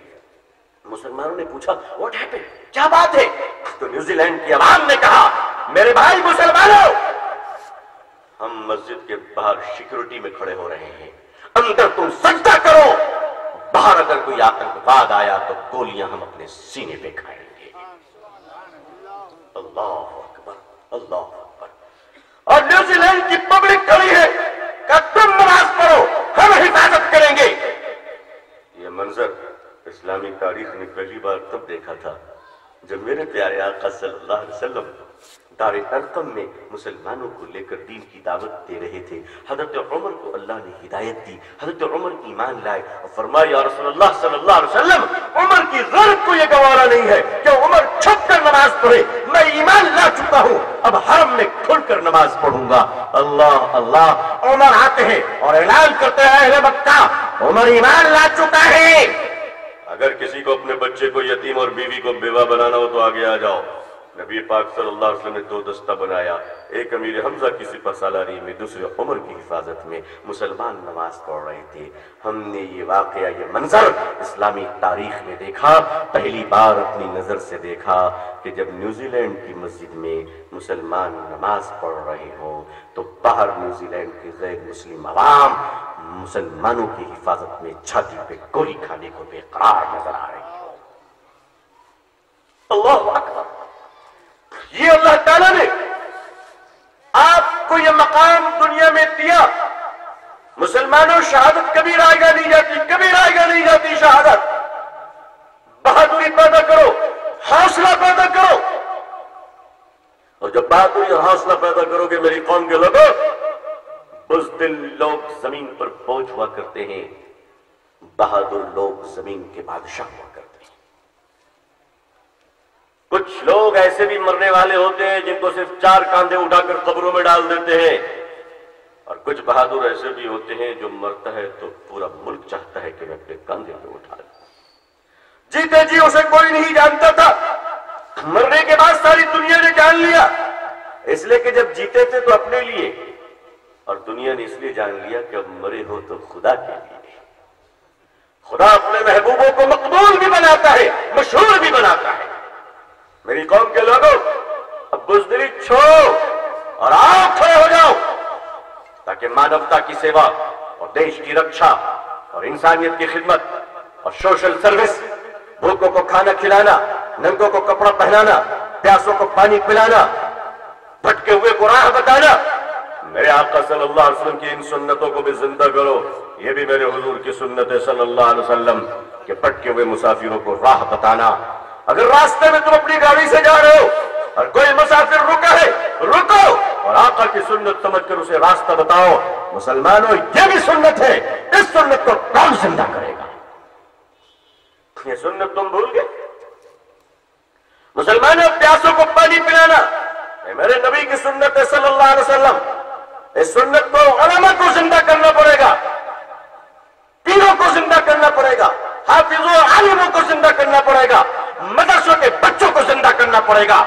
S2: مسلمانوں نے پوچھا واٹ ہیپن، کیا بات ہے؟ تو نیوزی لینڈ کی عوام نے کہا میرے بھائی مسلمانوں، ہم مسجد کے باہر سیکورٹی میں کھڑے ہو رہے ہیں، اندر تم سجدہ کرو، باہر اگر کوئی آتنکواد آیا تو گولیاں ہم اپنے سینے پہ کھائیں گے۔ اللہ اکبر، اللہ اکبر۔ اور نیوزی لینڈ کی پبلک کھڑی ہے کہ تم نماز پڑھو، ہم حفاظت کریں گے۔ یہ منظر اسلامی تاریخ نے پہلی بار تب دیکھا تھا جب میرے پیارے آقا صلی اللہ علیہ وسلم دار ارقم میں مسلمانوں کو لے کر دین کی دعوت دے رہے تھے۔ حضرت عمر کو اللہ نے ہدایت دی، حضرت عمر ایمان لائے اور فرمایا یا رسول اللہ صلی اللہ علیہ وسلم، عمر کی غیرت کو یہ گوارا نہیں ہے کہ عمر چھپ کر نماز پڑھے، میں ایمان لا چکا ہوں، اب حرم میں کھل کر نماز پڑھوں گا۔ اللہ اللہ، عمر آتے ہیں اور اعلان کرتے ہیں اہل مکہ، عمر ایمان لا چکا ہے۔ اگر کسی کو اپنے بچے کو یتیم اور بیوی کو بیوہ بنانا ہو تو آگے آ جاؤ۔ نبی پاک صلی اللہ علیہ وسلم نے 2 دستہ بنایا، ایک امیر حمزہ کی سپہ سالاری میں، دوسرے عمر کی حفاظت میں۔ مسلمان نماز پڑھ رہے تھے۔ ہم نے یہ واقعہ، یہ منظر اسلامی تاریخ میں دیکھا، پہلی بار اپنی نظر سے دیکھا کہ جب نیوزی لینڈ کی مسجد میں مسلمان نماز پڑھ رہے ہوں تو باہر نیوزی لینڈ کی غیر مسلم عوام مسلمانوں کی حفاظت میں چھاتی پہ گولی کھانے کو بے قرار نظر آ رہی ہو۔ اللہ اکبر۔ یہ اللہ تعالیٰ نے آپ کو یہ مقام دنیا میں دیا۔ مسلمانوں، شہادت کبھی رائے گا نہیں جاتی، کبھی رائے گا نہیں جاتی شہادت۔ بہادری پیدا کرو، حوصلہ پیدا کرو، اور جب بہادری اور حوصلہ پیدا کرو گے میری قوم کے لوگوں، بزدل لوگ زمین پر بوجھ ہوا کرتے ہیں، بہادر لوگ زمین کے بادشاہ ہوا کرتے ہیں۔ کچھ لوگ ایسے بھی مرنے والے ہوتے ہیں جن کو صرف 4 کاندھے اٹھا کر قبروں میں ڈال دیتے ہیں، اور کچھ بہادر ایسے بھی ہوتے ہیں جو مرتا ہے تو پورا ملک چاہتا ہے کہ وہ اپنے کاندھے پہ اٹھا لے۔ جیتے جی اسے کوئی نہیں جانتا تھا، مرنے کے بعد ساری دنیا نے جان لیا، اس لیے کہ جب جیتے تھے تو اپنے لیے، اور دنیا نے اس لیے جان لیا کہ اب مرے ہو تو خدا کے لیے۔ خدا اپنے محبوبوں کو مقبول بھی بناتا ہے، مشہور بھی بناتا ہے۔ میری قوم کے لوگوں، اب بزدلی چھوڑو اور آؤ کھڑے ہو جاؤ، تاکہ مانوتا کی سیوا اور دیش کی رکشا اور انسانیت کی خدمت اور سوشل سروس، بھوکوں کو کھانا کھلانا، ننگوں کو کپڑا پہنانا، پیاسوں کو پانی پلانا، بھٹکے ہوئے کو راہ بتانا، میرے آقا صلی اللہ علیہ وسلم کی ان سنتوں کو بھی زندہ کرو۔ یہ بھی میرے حضور کی سنت ہے صلی اللہ علیہ وسلم کہ بھٹکے ہوئے مسافروں کو راہ بتانا۔ اگر راستے میں تم اپنی گاڑی سے جا رہے ہو اور کوئی مسافر رکا ہے، رکو اور آقا کی سنت سمجھ کر اسے راستہ بتاؤ۔ مسلمانوں، یہ بھی سنت ہے، اس سنت کو کون زندہ کرے گا؟ یہ سنت تم بھول گئے؟ مسلمانوں، پیاسوں کو پانی پلانا یہ میرے نبی کی سنت ہے صلی اللہ علیہ وسلم۔ اس سنت کو علماء کو زندہ کرنا پڑے گا، پیروں کو زندہ کرنا پڑے گا، حافظوں اور عالموں کو زندہ کرنا پڑے گا، مدرسوں کے بچوں کو زندہ کرنا پڑے گا۔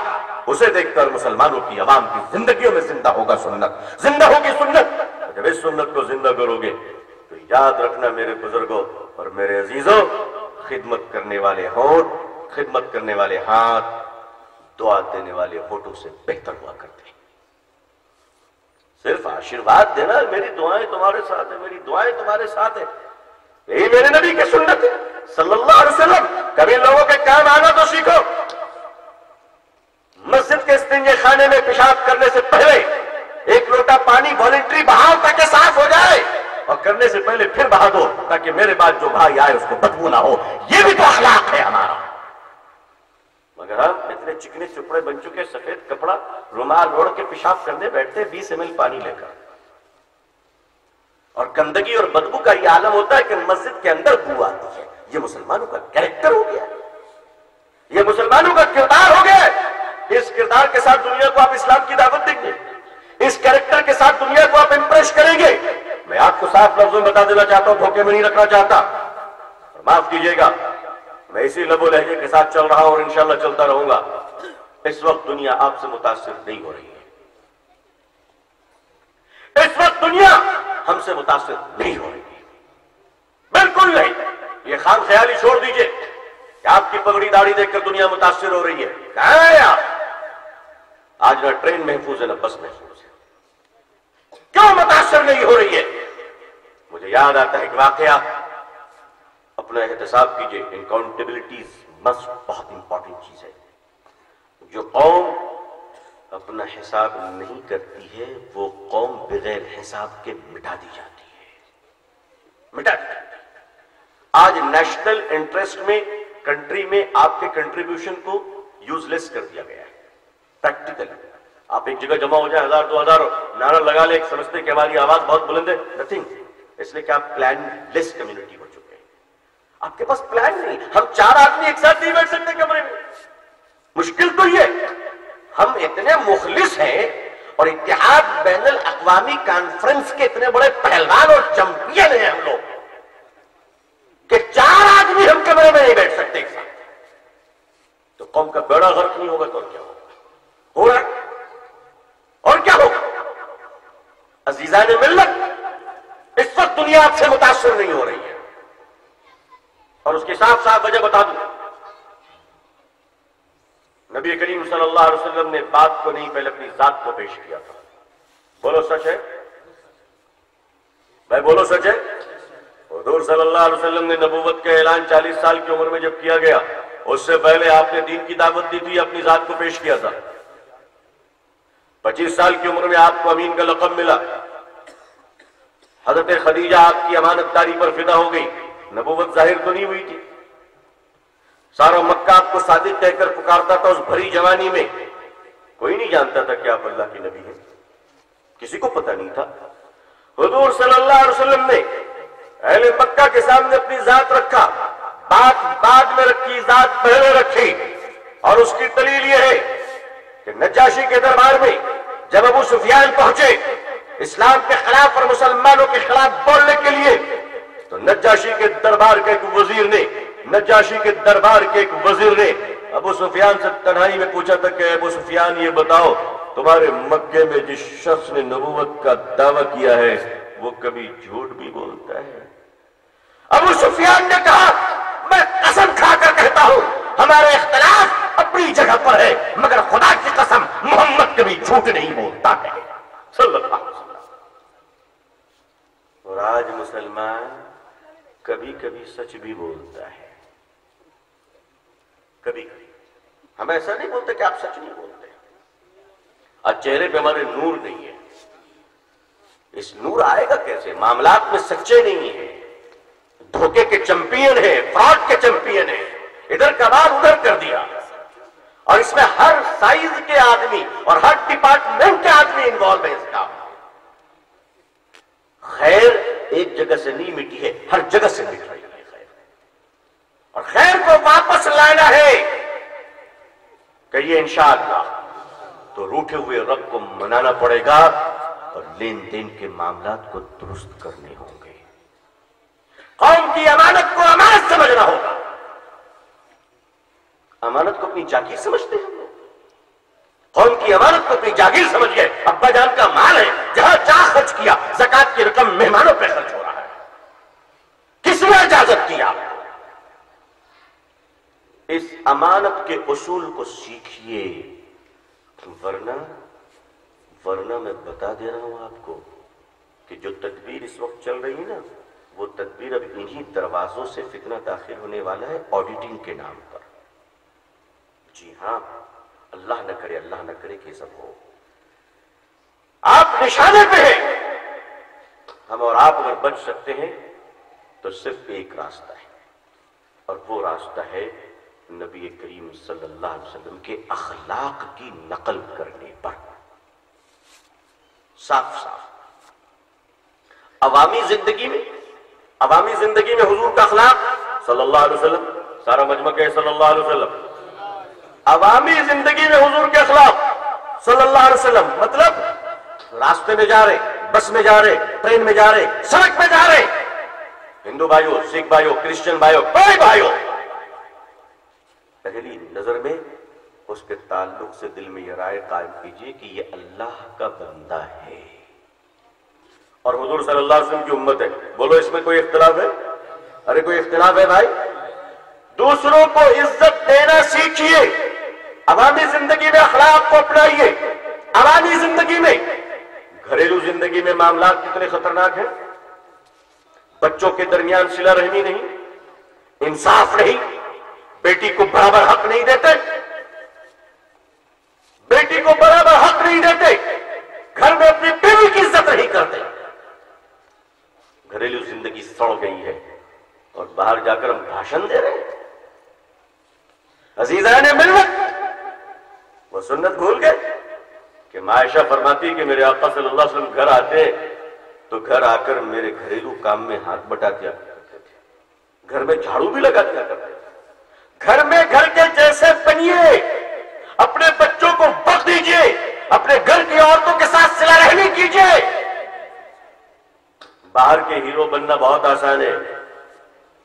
S2: اسے دیکھ کر مسلمانوں کی عوام کی زندگیوں میں زندہ ہوگا سنت، زندہ ہوگی سنت۔ جب اس سنت کو زندہ کرو گے تو یاد رکھنا میرے بزرگوں اور میرے عزیزوں، خدمت کرنے والے ہونٹ، خدمت کرنے والے ہاتھ، دعا دینے والے ہونٹوں سے بہتر ہوا کرتے ہیں۔ صرف آشیرواد دینا، میری دعائیں تمہارے ساتھ ہیں، میری دعائیں تمہارے ساتھ ہیں، یہی میرے نبی کی سنت ہے صلی اللہ علیہ وسلم۔ کبھی لوگوں کے کام آنا تو سیکھو. مسجد کے استنجے خانے میں پیشاب کرنے سے پہلے ایک لوٹا پانی والنٹری بہاؤ تاکہ صاف ہو جائے, اور کرنے سے پہلے پھر بہا دو تاکہ میرے بعد جو بھائی آئے اس کو بدبو نہ ہو. یہ بھی تو اخلاق ہے ہمارا. مگر ہم اتنے چکنے چپڑے بن چکے, سفید کپڑا رومال اوڑھ کے پیشاب کرنے بیٹھتے 20 ml پانی لے کر, اور گندگی اور بدبو کا یہ عالم ہوتا ہے کہ مسجد کے اندر بو آتی ہے. یہ مسلمانوں کا کریکٹر ہو گیا, یہ مسلمانوں کا کردار ہو گیا. اس کردار کے ساتھ دنیا کو آپ اسلام کی دعوت دیں گے, اس کریکٹر کے ساتھ دنیا کو آپ امپریس کریں گے. میں آپ کو صاف لفظوں میں بتا دینا چاہتا ہوں, دھوکے میں نہیں رکھنا چاہتا, اور معاف کیجیے گا میں اسی لب و لہجے کے ساتھ چل رہا ہوں اور انشاءاللہ چلتا رہوں گا. اس وقت دنیا آپ سے متاثر نہیں ہو رہی ہے, اس وقت دنیا ہم سے متاثر نہیں ہو رہی ہے, بالکل نہیں. یہ خام خیالی چھوڑ دیجئے کہ آپ کی پگڑی داڑھی دیکھ کر دنیا متاثر ہو رہی ہے. کہاں ہے آپ؟ آج نہ ٹرین محفوظ ہے نہ بس محفوظ ہے. کیوں متاثر نہیں ہو رہی ہے؟ مجھے یاد آتا ہے ایک واقعہ. اپنا احتساب کیجئے, انکاؤنٹیبلٹیز مسٹ بہت امپورٹنٹ چیز ہے. جو قوم اپنا حساب نہیں کرتی ہے وہ قوم بغیر حساب کے مٹا دی جاتی ہے, مٹا دی جاتی ہے. آج نیشنل انٹرسٹ میں کنٹری میں آپ کے کنٹریبیوشن کو یوز لیس کر دیا گیا ہے. پریکٹیکل آپ ایک جگہ جمع ہو جائے 1000 2000 نعرہ لگا لے, ایک سمجھتے کہ ہماری آواز بہت بلند ہے, نتھنگ. اس لیے کہ آپ پلان لیس کمیونٹی ہو چکے ہیں. آپ کے پاس پلان نہیں. ہم 4 آدمی ایک ساتھ نہیں بیٹھ سکتے کمرے میں. مشکل تو یہ, ہم اتنے مخلص ہیں اور اتحاد بین الاقوامی کانفرنس کے اتنے بڑے پہلوان اور چمپئن ہیں ہم لوگ کہ 4 آدمی ہم کمرے میں نہیں بیٹھ سکتے ایک ساتھ. تو قوم کا بیڑا غرق نہیں ہوگا تو اور کیا ہوگا؟ ہو رہا ہے اور کیا ہوگا؟ عزیزان ملت, اس وقت دنیا آپ سے متاثر نہیں ہو رہی ہے, اور اس کی صاف صاف وجہ بتا دوں. نبی کریم صلی اللہ علیہ وسلم نے بات کو نہیں پہلے اپنی ذات کو پیش کیا تھا. بولو سچ ہے بھائی, بولو سچ ہے. حضور صلی اللہ علیہ وسلم نے نبوت کا اعلان 40 سال کی عمر میں جب کیا گیا, اس سے پہلے آپ نے دین کی دعوت دی تھی, اپنی ذات کو پیش کیا تھا. 25 سال کی عمر میں آپ کو امین کا لقب ملا. حضرت خدیجہ آپ کی امانت داری پر فدا ہو گئی. نبوت ظاہر تو نہیں ہوئی تھی. سارا مکہ آپ کو صادق کہہ کر پکارتا تھا. اس بھری جوانی میں کوئی نہیں جانتا تھا کہ آپ اللہ کے نبی ہیں, کسی کو پتہ نہیں تھا. حضور صلی اللہ علیہ وسلم نے اہل مکہ کے سامنے اپنی ذات رکھا, بات بعد میں رکھی, ذات پہلے رکھی. اور اس کی دلیل یہ ہے کہ نجاشی کے دربار میں جب ابو سفیان پہنچے اسلام کے خلاف اور مسلمانوں کے خلاف بولنے کے لیے, تو نجاشی کے دربار کے ایک وزیر نے ابو سفیان سے تنہائی میں پوچھا تھا کہ ابو سفیان یہ بتاؤ, تمہارے مکے میں جس شخص نے نبوت کا دعویٰ کیا ہے وہ کبھی جھوٹ بھی بولتا ہے؟ ابو سفیان نے کہا, میں قسم کھا کر کہتا ہوں ہمارے اختلاف اپنی جگہ پر ہے, مگر خدا کی قسم محمد کبھی جھوٹ نہیں بولتا ہے صلی اللہ علیہ وسلم. اور آج مسلمان کبھی کبھی سچ بھی بولتا ہے, کبھی کبھی. ہم ایسا نہیں بولتے کہ آپ سچ نہیں بولتے. آج چہرے پہ ہمارے نور نہیں ہے. اس نور آئے گا کیسے؟ معاملات میں سچے نہیں ہیں, دھوکے کے چمپئن ہیں, فراڈ کے چمپئن ہیں. ادھر کباب ادھر کر دیا, اور اس میں ہر سائز کے آدمی اور ہر ڈپارٹمنٹ کے آدمی انوالو ہے. اس کام خیر ایک جگہ سے نہیں مٹی ہے, ہر جگہ سے مٹ رہی ہے خیر. اور خیر کو واپس لانا ہے کہیے انشاءاللہ, تو روٹھے ہوئے رب کو منانا پڑے گا اور لین دین کے معاملات کو درست کرنے ہوں گے. قوم کی امانت کو امانت سمجھنا ہوگا. امانت کو اپنی جاگیر سمجھتے ہیں لوگ. قوم کی امانت کو اپنی جاگیر سمجھ گئے. ابا جان کا مال ہے, جہاں چاہ خرچ کیا. زکات کی رقم مہمانوں پہ خرچ ہو رہا ہے, کس نے اجازت کیا؟ اس امانت کے اصول کو سیکھیے, ورنہ میں بتا دے رہا ہوں آپ کو کہ جو تدبیر اس وقت چل رہی ہے نا, وہ تدبیر اب انہی دروازوں سے فتنہ داخل ہونے والا ہے آڈیٹنگ کے نام پر. جی ہاں، اللہ نہ کرے کہ سب ہو. آپ نشانے پہ ہیں. ہم اور آپ اگر بچ سکتے ہیں تو صرف ایک راستہ ہے، اور وہ راستہ ہے نبی کریم صلی اللہ علیہ وسلم کے اخلاق کی نقل کرنے پر. صاف صاف عوامی زندگی میں حضور کا اخلاق صلی اللہ علیہ وسلم، سارا مجمع ہے صلی اللہ علیہ وسلم. عوامی زندگی میں حضور کے اخلاق صلی اللہ علیہ وسلم، مطلب راستے میں جا رہے، بس میں جا رہے، ٹرین میں جا رہے، سڑک پہ جا رہے، ہندو بھائیوں، سکھ بھائیوں، کرسچن بھائیوں، کوئی بھائیوں، پہلی نظر میں اس کے تعلق سے دل میں یہ رائے قائم کیجئے کہ یہ اللہ کا بندہ ہے اور حضور صلی اللہ علیہ وسلم کی امت ہے. بولو اس میں کوئی اختلاف ہے؟ ارے کوئی اختلاف ہے بھائی؟ دوسروں کو عزت دینا سیکھیے، عوامی زندگی میں اخلاق کو اپنائیے. عوامی زندگی میں، گھریلو زندگی میں معاملات کتنے خطرناک ہیں. بچوں کے درمیان صلہ رحمی نہیں، انصاف نہیں، بیٹی کو برابر حق نہیں دیتے، بیٹی کو برابر حق نہیں دیتے، گھر میں اپنی بیوی کی عزت نہیں کرتے. گھریلو زندگی سڑ گئی ہے اور باہر جا کر ہم بھاشن دے رہے ہیں. عزیزان ملت، وہ سنت بھول گئے کہ عائشہ فرماتی کہ میرے آقا صلی اللہ علیہ وسلم گھر آتے تو گھر آ کر میرے گھریلو کام میں ہاتھ بٹا دیا کرتے تھے، گھر میں جھاڑو بھی لگا دیا کرتے تھے. گھر میں گھر کے جیسے بنیے، اپنے بچوں کو وقت دیجیے، اپنے گھر کی عورتوں کے ساتھ صلہ رحمی کیجیے. باہر کے ہیرو بننا بہت آسان ہے،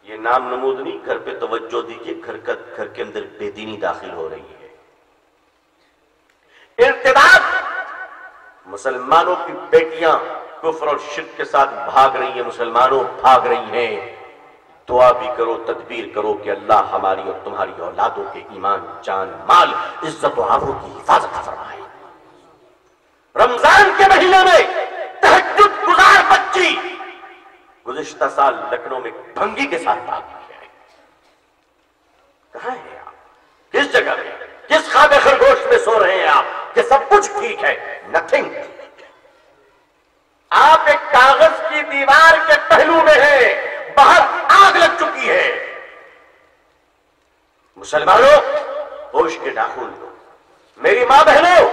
S2: یہ نام نمود نہیں. گھر پہ توجہ دیجیے، گھر کے اندر بے دینی داخل ہو رہی ہے. ارتداد، مسلمانوں کی بیٹیاں کفر اور شرک کے ساتھ بھاگ رہی ہیں، مسلمانوں بھاگ رہی ہیں. دعا بھی کرو، تدبیر کرو کہ اللہ ہماری اور تمہاری اولادوں کے ایمان، جان، مال، عزت و آبرو کی حفاظت فرمائے. رمضان کے مہینے میں تہجد گزار بچی گزشتہ سال لکھنؤ میں بھنگی کے ساتھ بھاگ گئی ہے. کہاں ہیں آپ؟ کس جگہ میں؟ کس خواب خرگوش میں سو رہے ہیں آپ کہ سب کچھ ٹھیک ہے؟ نتھنگ. آپ ایک کاغذ کی دیوار کے پہلو میں ہیں، باہر آگ لگ چکی ہے. مسلمانوں، ہوش کے ناخن لو. میری ماں بہنوں،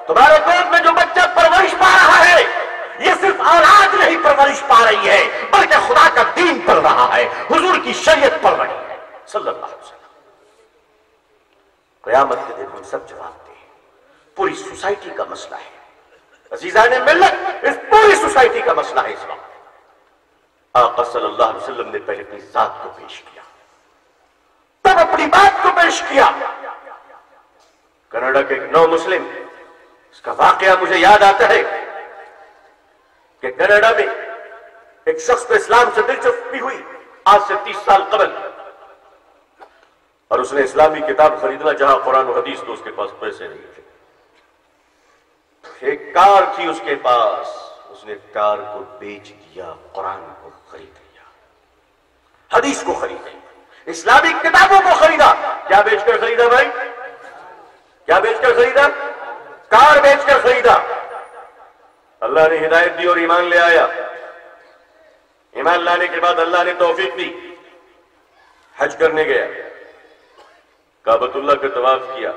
S2: تمہارے گود میں جو بچہ پرورش پا رہا ہے، یہ صرف اولاد نہیں پرورش پا رہی ہے، بلکہ خدا کا دین پڑھ رہا ہے، حضور کی شریعت پڑھ رہی ہے صلی اللہ علیہ وسلم. قیامت کے دن ہم سب جواب دیں. پوری سوسائٹی کا مسئلہ ہے عزیزان ملت، اس پوری سوسائٹی کا مسئلہ ہے اس وقت. آقا صلی اللہ علیہ وسلم نے پہلے اپنی ذات کو پیش کیا، تب اپنی بات کو پیش کیا. کینیڈا کے ایک نو مسلم، اس کا واقعہ مجھے یاد آتا ہے کہ کینیڈا میں ایک شخص کو اسلام سے دلچسپی ہوئی آج سے 30 سال قبل، اور اس نے اسلامی کتاب خریدنا جہاں قرآن و حدیث، تو اس کے پاس پیسے نہیں تھے. ایک کار تھی اس کے پاس، اس نے کار کو بیچ دیا، قرآن کو خرید لیا، حدیث کو خریدا، اسلامی کتابوں کو خریدا. کیا بیچ کر خریدا بھائی؟ کیا بیچ کر خریدا؟ کار بیچ کر خریدا. اللہ نے ہدایت دی اور ایمان لے آیا. ایمان لانے کے بعد اللہ نے توفیق دی، حج کرنے گیا، کعبۃ اللہ کا طواف کیا،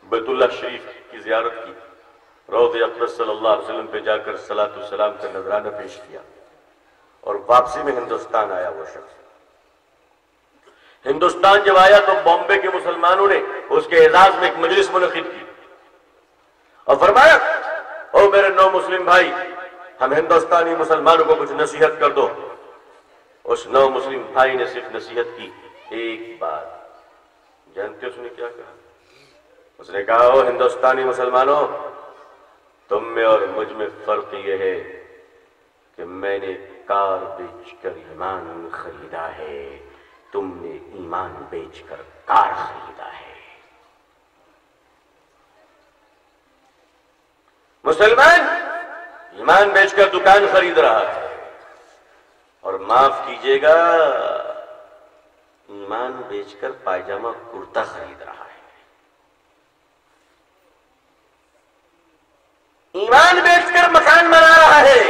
S2: بیت اللہ شریف کی زیارت کی، روض اقدس صلی اللہ علیہ وسلم پہ جا کر صلاۃ والسلام کا نذرانہ پیش کیا، اور واپسی میں ہندوستان آیا. وہ شخص ہندوستان جب آیا تو بامبے کے مسلمانوں نے اس کے اعزاز میں ایک مجلس منعقد کی اور فرمایا، او میرے نو مسلم بھائی، ہم ہندوستانی مسلمانوں کو کچھ نصیحت کر دو. اس نو مسلم بھائی نے صرف نصیحت کی ایک بات. جانتے اس نے کیا کہا؟ اس نے کہا، او ہندوستانی مسلمانوں، تم میں اور مجھ میں فرق یہ ہے کہ میں نے کار بیچ کر ایمان خریدا ہے، تم نے ایمان بیچ کر کار خریدا ہے. مسلمان ایمان بیچ کر دکان خرید رہا ہے اور معاف کیجیے گا ایمان بیچ کر پائجامہ کرتا خرید رہا ہے، ایمان بیچ کر مکان بنا رہا ہے،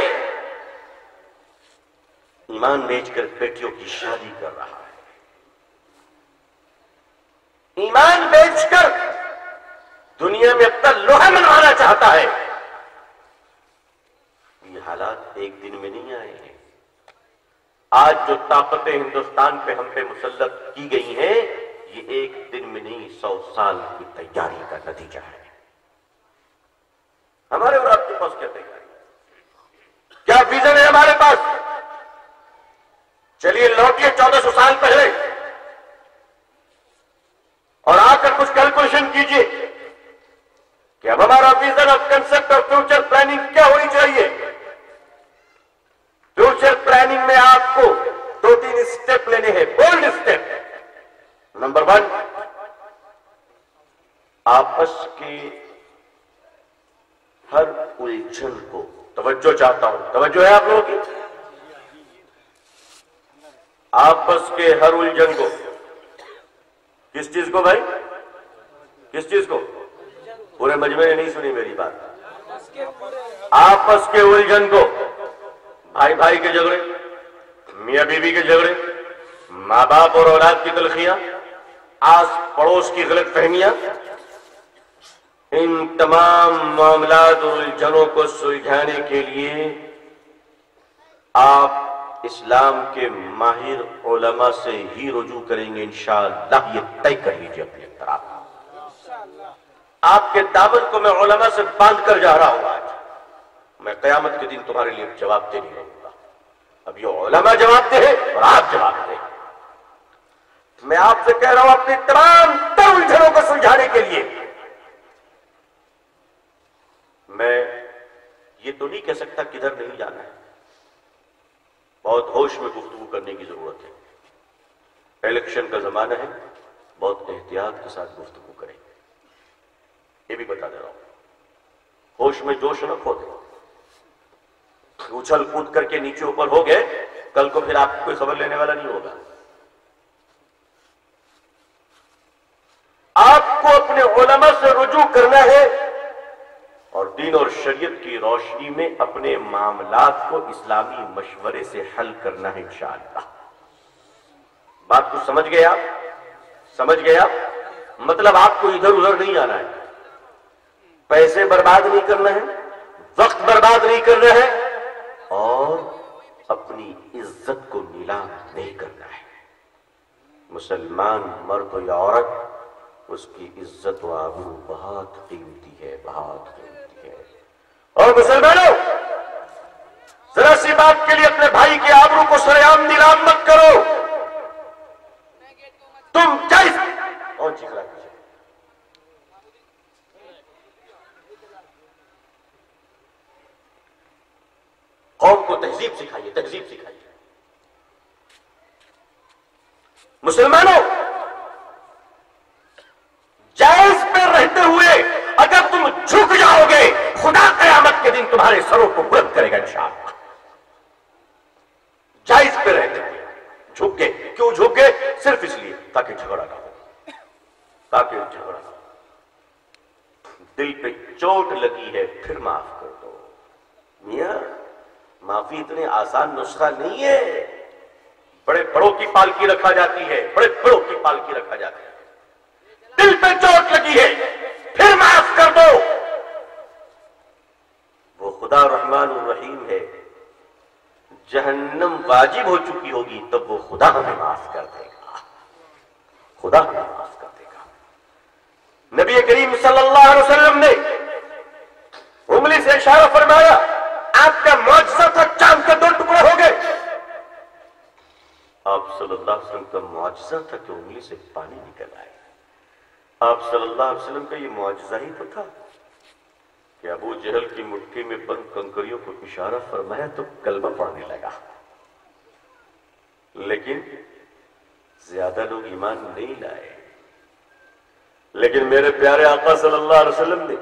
S2: ایمان بیچ کر بیٹیوں کی شادی کر رہا ہے، ایمان بیچ کر دنیا میں اپنا لوہا منوانا چاہتا ہے۔ یہ حالات ایک دن میں نہیں آئے ہیں۔ آج جو طاقتیں ہندوستان پہ ہم پہ مسلط کی گئی ہیں، یہ ایک دن میں نہیں 100 سال کی تیاری کا نتیجہ ہے۔ ہمارے اور آپ کے پاس کیا تیاری، کیا ویژن ہے ہمارے پاس؟ چلیے لوٹیے 1400 سال پہلے اور آ کر کچھ کیلکولیشن کیجئے کہ اب ہمارا ویژن اور کنسپٹ اور فیوچر پلاننگ کیا ہونی چاہیے۔ فیوچر پلاننگ میں آپ کو 2-3 اسٹیپ لینے ہیں، بولڈ اسٹیپ۔ نمبر 1، آپس کے ہر الجھن کو، توجہ چاہتا ہوں، توجہ ہے آپ لوگوں کی، آپس کے ہر الجھن کو، کس چیز کو بھائی، کس چیز کو؟ پورے مجمع نے نہیں سنی میری بات۔ آپس کے الجھن کو، بھائی بھائی کے جھگڑے، میاں بیوی کے جھگڑے، ماں باپ اور اولاد کی تلخیاں، آس پڑوس کی غلط فہمیاں، ان تمام معاملات اور الجھنوں کو سلجھانے کے لیے آپ اسلام کے ماہر علماء سے ہی رجوع کریں گے انشاءاللہ۔ یہ طے کر لیجیے اپنے طرف۔ آپ کے دامن کو میں علماء سے باندھ کر جا رہا ہوں۔ آج میں قیامت کے دن تمہارے لیے جواب دے نہیں رہوں گا۔ اب یہ علماء جواب دے اور آپ جواب دیں۔ میں آپ سے کہہ رہا ہوں اپنی تمام تر الجھنوں کو سلجھانے کے لیے میں یہ تو نہیں کہہ سکتا کدھر نہیں جانا ہے، بہت ہوش میں گفتگو کرنے کی ضرورت ہے۔ الیکشن کا زمانہ ہے، بہت احتیاط کے ساتھ گفتگو کریں، یہ بھی بتا دے رہا ہوں۔ ہوش میں جوش نہ کھو دیں، اچھل کود کر کے نیچے اوپر ہو گئے، کل کو پھر آپ کو کوئی خبر لینے والا نہیں ہوگا۔ آپ کو اپنے علماء سے رجوع کرنا ہے اور دین اور شریعت کی روشنی میں اپنے معاملات کو اسلامی مشورے سے حل کرنا ہے انشاءاللہ۔ بات کو سمجھ گئے آپ؟ سمجھ گئے آپ؟ مطلب آپ کو ادھر ادھر نہیں آنا ہے، پیسے برباد نہیں کرنا ہے، وقت برباد نہیں کرنا ہے، اور اپنی عزت کو نیلام نہیں کرنا ہے۔ مسلمان مرد یا عورت، اس کی عزت و آبرو بہت قیمتی ہے، بہت قیمتی ہے۔ اور مسلمانوں، ذرا سی بات کے لیے اپنے بھائی کے آبرو کو سرعام نیلام مت کرو۔ تم جائز اور چیخلا کیجیے، قوم کو تہذیب سکھائیے، تہذیب سکھائیے۔ مسلمانوں، جائز پہ رہتے ہوئے اگر تم جھک جاؤ گے، خدا قیامت کے دن تمہارے سروں کو بلند کرے گا انشاءاللہ۔ جائز پہ رہتے ہوئے جھک گئے، کیوں جھک گئے؟ صرف اس لیے تاکہ جھگڑا نہ ہو، تاکہ جھگڑا نہ ہو۔ دل پہ چوٹ لگی ہے پھر معاف کر دو۔ میاں، معافی اتنے آسان نسخہ نہیں ہے، بڑے بڑوں کی پالکی رکھا جاتی ہے، بڑے بڑوں کی پالکی رکھا جاتی ہے۔ دل پہ چوٹ لگی ہے پھر معاف کر دو۔ وہ خدا رحمان الرحیم ہے، جہنم واجب ہو چکی ہوگی تب وہ خدا ہمیں معاف کر دے گا، خدا ہمیں معاف کر دے گا۔ نبی کریم صلی اللہ علیہ وسلم نے انگلی سے اشارہ فرمایا، آپ کا معجزہ تھا چاند کے 2 ٹکڑے ہو گئے۔ آپ صلی اللہ علیہ وسلم کا معجزہ تھا کہ انگلی سے پانی نکل آئے۔ آپ صلی اللہ علیہ وسلم کا یہ معجزہ ہی تو تھا کہ ابو جہل کی مٹھی میں بند کنکریوں کو اشارہ فرمایا تو کلمہ پڑھنے لگا۔ لیکن زیادہ لوگ ایمان نہیں لائے۔ لیکن میرے پیارے آقا صلی اللہ علیہ وسلم نے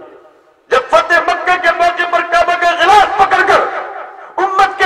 S2: جب فتح مکہ کے موقع پر کعبہ کا غلاف پکڑ کر امت کے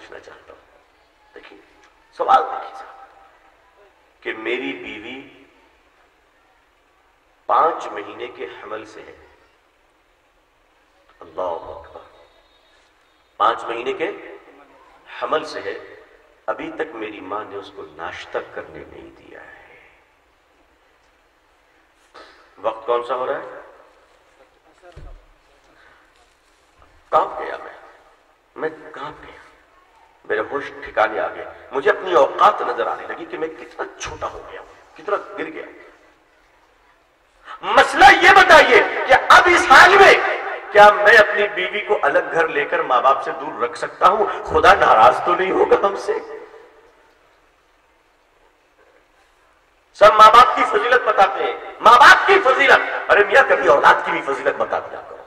S2: پوچھنا چاہتا ہوں. دیکھیے سوال دیکھیے صاحب کہ میری بیوی 5 مہینے کے حمل سے ہے. اللہ اکبر. 5 مہینے کے حمل سے ہے. ابھی تک میری ماں نے اس کو ناشتہ کرنے نہیں دیا ہے. وقت کون سا ہو رہا ہے؟ کانپ گیا میں کانپ گیا. میرے ہوش ٹھکانے آ گئے. مجھے اپنی اوقات نظر آنے لگی کہ میں کتنا چھوٹا ہو گیا ہوں, کتنا گر گیا. مسئلہ یہ بتائیے کہ اب اس حال میں کیا میں اپنی بیوی کو الگ گھر لے کر ماں باپ سے دور رکھ سکتا ہوں؟ خدا ناراض تو نہیں ہوگا ہم سے؟ سب ماں باپ کی فضیلت بتاتے ہیں, ماں باپ کی فضیلت. ارے میاں کبھی اولاد کی بھی فضیلت بتا دیا کرو.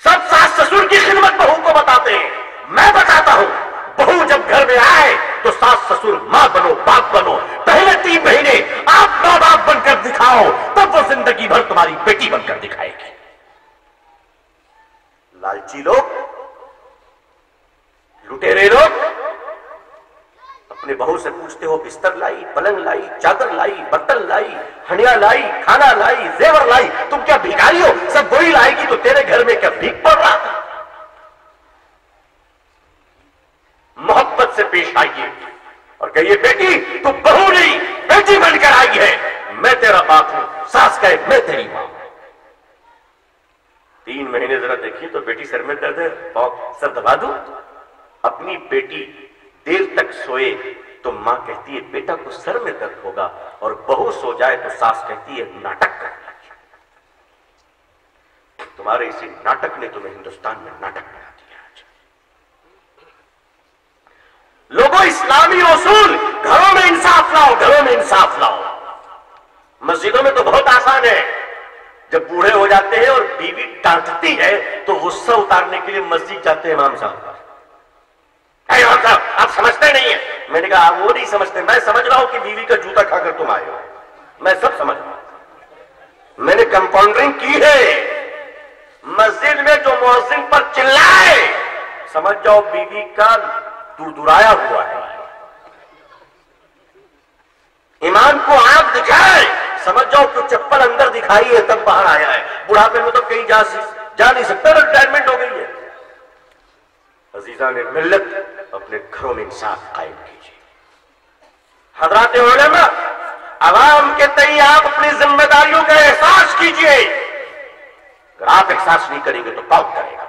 S2: سب ساس سسر کی خدمت بہو کو بتاتے ہیں. میں بتاتا ہوں بہو جب گھر میں آئے تو ساس سسر ماں بنو, باپ بنو. پہلے 3 مہینے آپ ماں باپ بن کر دکھاؤ, تب وہ زندگی بھر تمہاری بیٹی بن کر دکھائے گی. لالچی لوگ, لٹیرے لوگ اپنے بہو سے پوچھتے ہو بستر لائی, پلنگ لائی, چادر لائی, برتن لائی, ہنڈیا لائی, کھانا لائی, زیور لائی. تم کیا بھیکاری ہو؟ سب وہی لائے گی تو تیرے گھر میں کیا بھیک پڑ رہا تھا؟ محبت سے پیش آئیے اور کہیے بیٹی تو بہو نہیں بیٹی بن کر آئی ہے. میں تیرا باپ ہوں. ساس کہے میں تیری ماں. 3 مہینے ذرا دیکھیے تو بیٹی سر میں درد ہے, سر دبا دوں. اپنی بیٹی دیر تک سوئے تو ماں کہتی ہے بیٹا کو سر میں درد ہوگا, اور بہو سو جائے تو ساس کہتی ہے ناٹک کر. تمہارے اسی ناٹک نے تمہیں ہندوستان میں ناٹک بنا دیا. لوگوں اسلامی اصول, گھروں میں انصاف لاؤ, گھروں میں انصاف لاؤ. مسجدوں میں تو بہت آسان ہے. جب بوڑھے ہو جاتے ہیں اور بیوی ڈانٹتی ہے تو غصہ اتارنے کے لیے مسجد جاتے ہیں امام صاحب. امام صاحب آپ سمجھتے نہیں ہیں. میں نے کہا آپ وہ نہیں سمجھتے, میں سمجھ رہا ہوں کہ بیوی کا جوتا کھا کر تم آئے ہو. میں سب سمجھ رہا ہوں. میں نے کمپاؤنڈرنگ کی ہے. مسجد میں جو مؤذن پر چلائے سمجھ جاؤ بیوی کا دردرایا ہوا ہے. امام کو آنکھ دکھائے سمجھ جاؤ کہ چپل اندر دکھائی ہے تب باہر آیا ہے. بڑھاپے میں تو کہیں جا نہیں سکتا, ریٹائرمنٹ ہو گئی ہے. عزیزان ملت اپنے گھروں میں انصاف قائم کیجیے. حضرات علماء عوام کے تئیں آپ اپنی ذمہ داریوں کا احساس کیجیے. اگر آپ احساس نہیں کریں گے تو کون کرے گا؟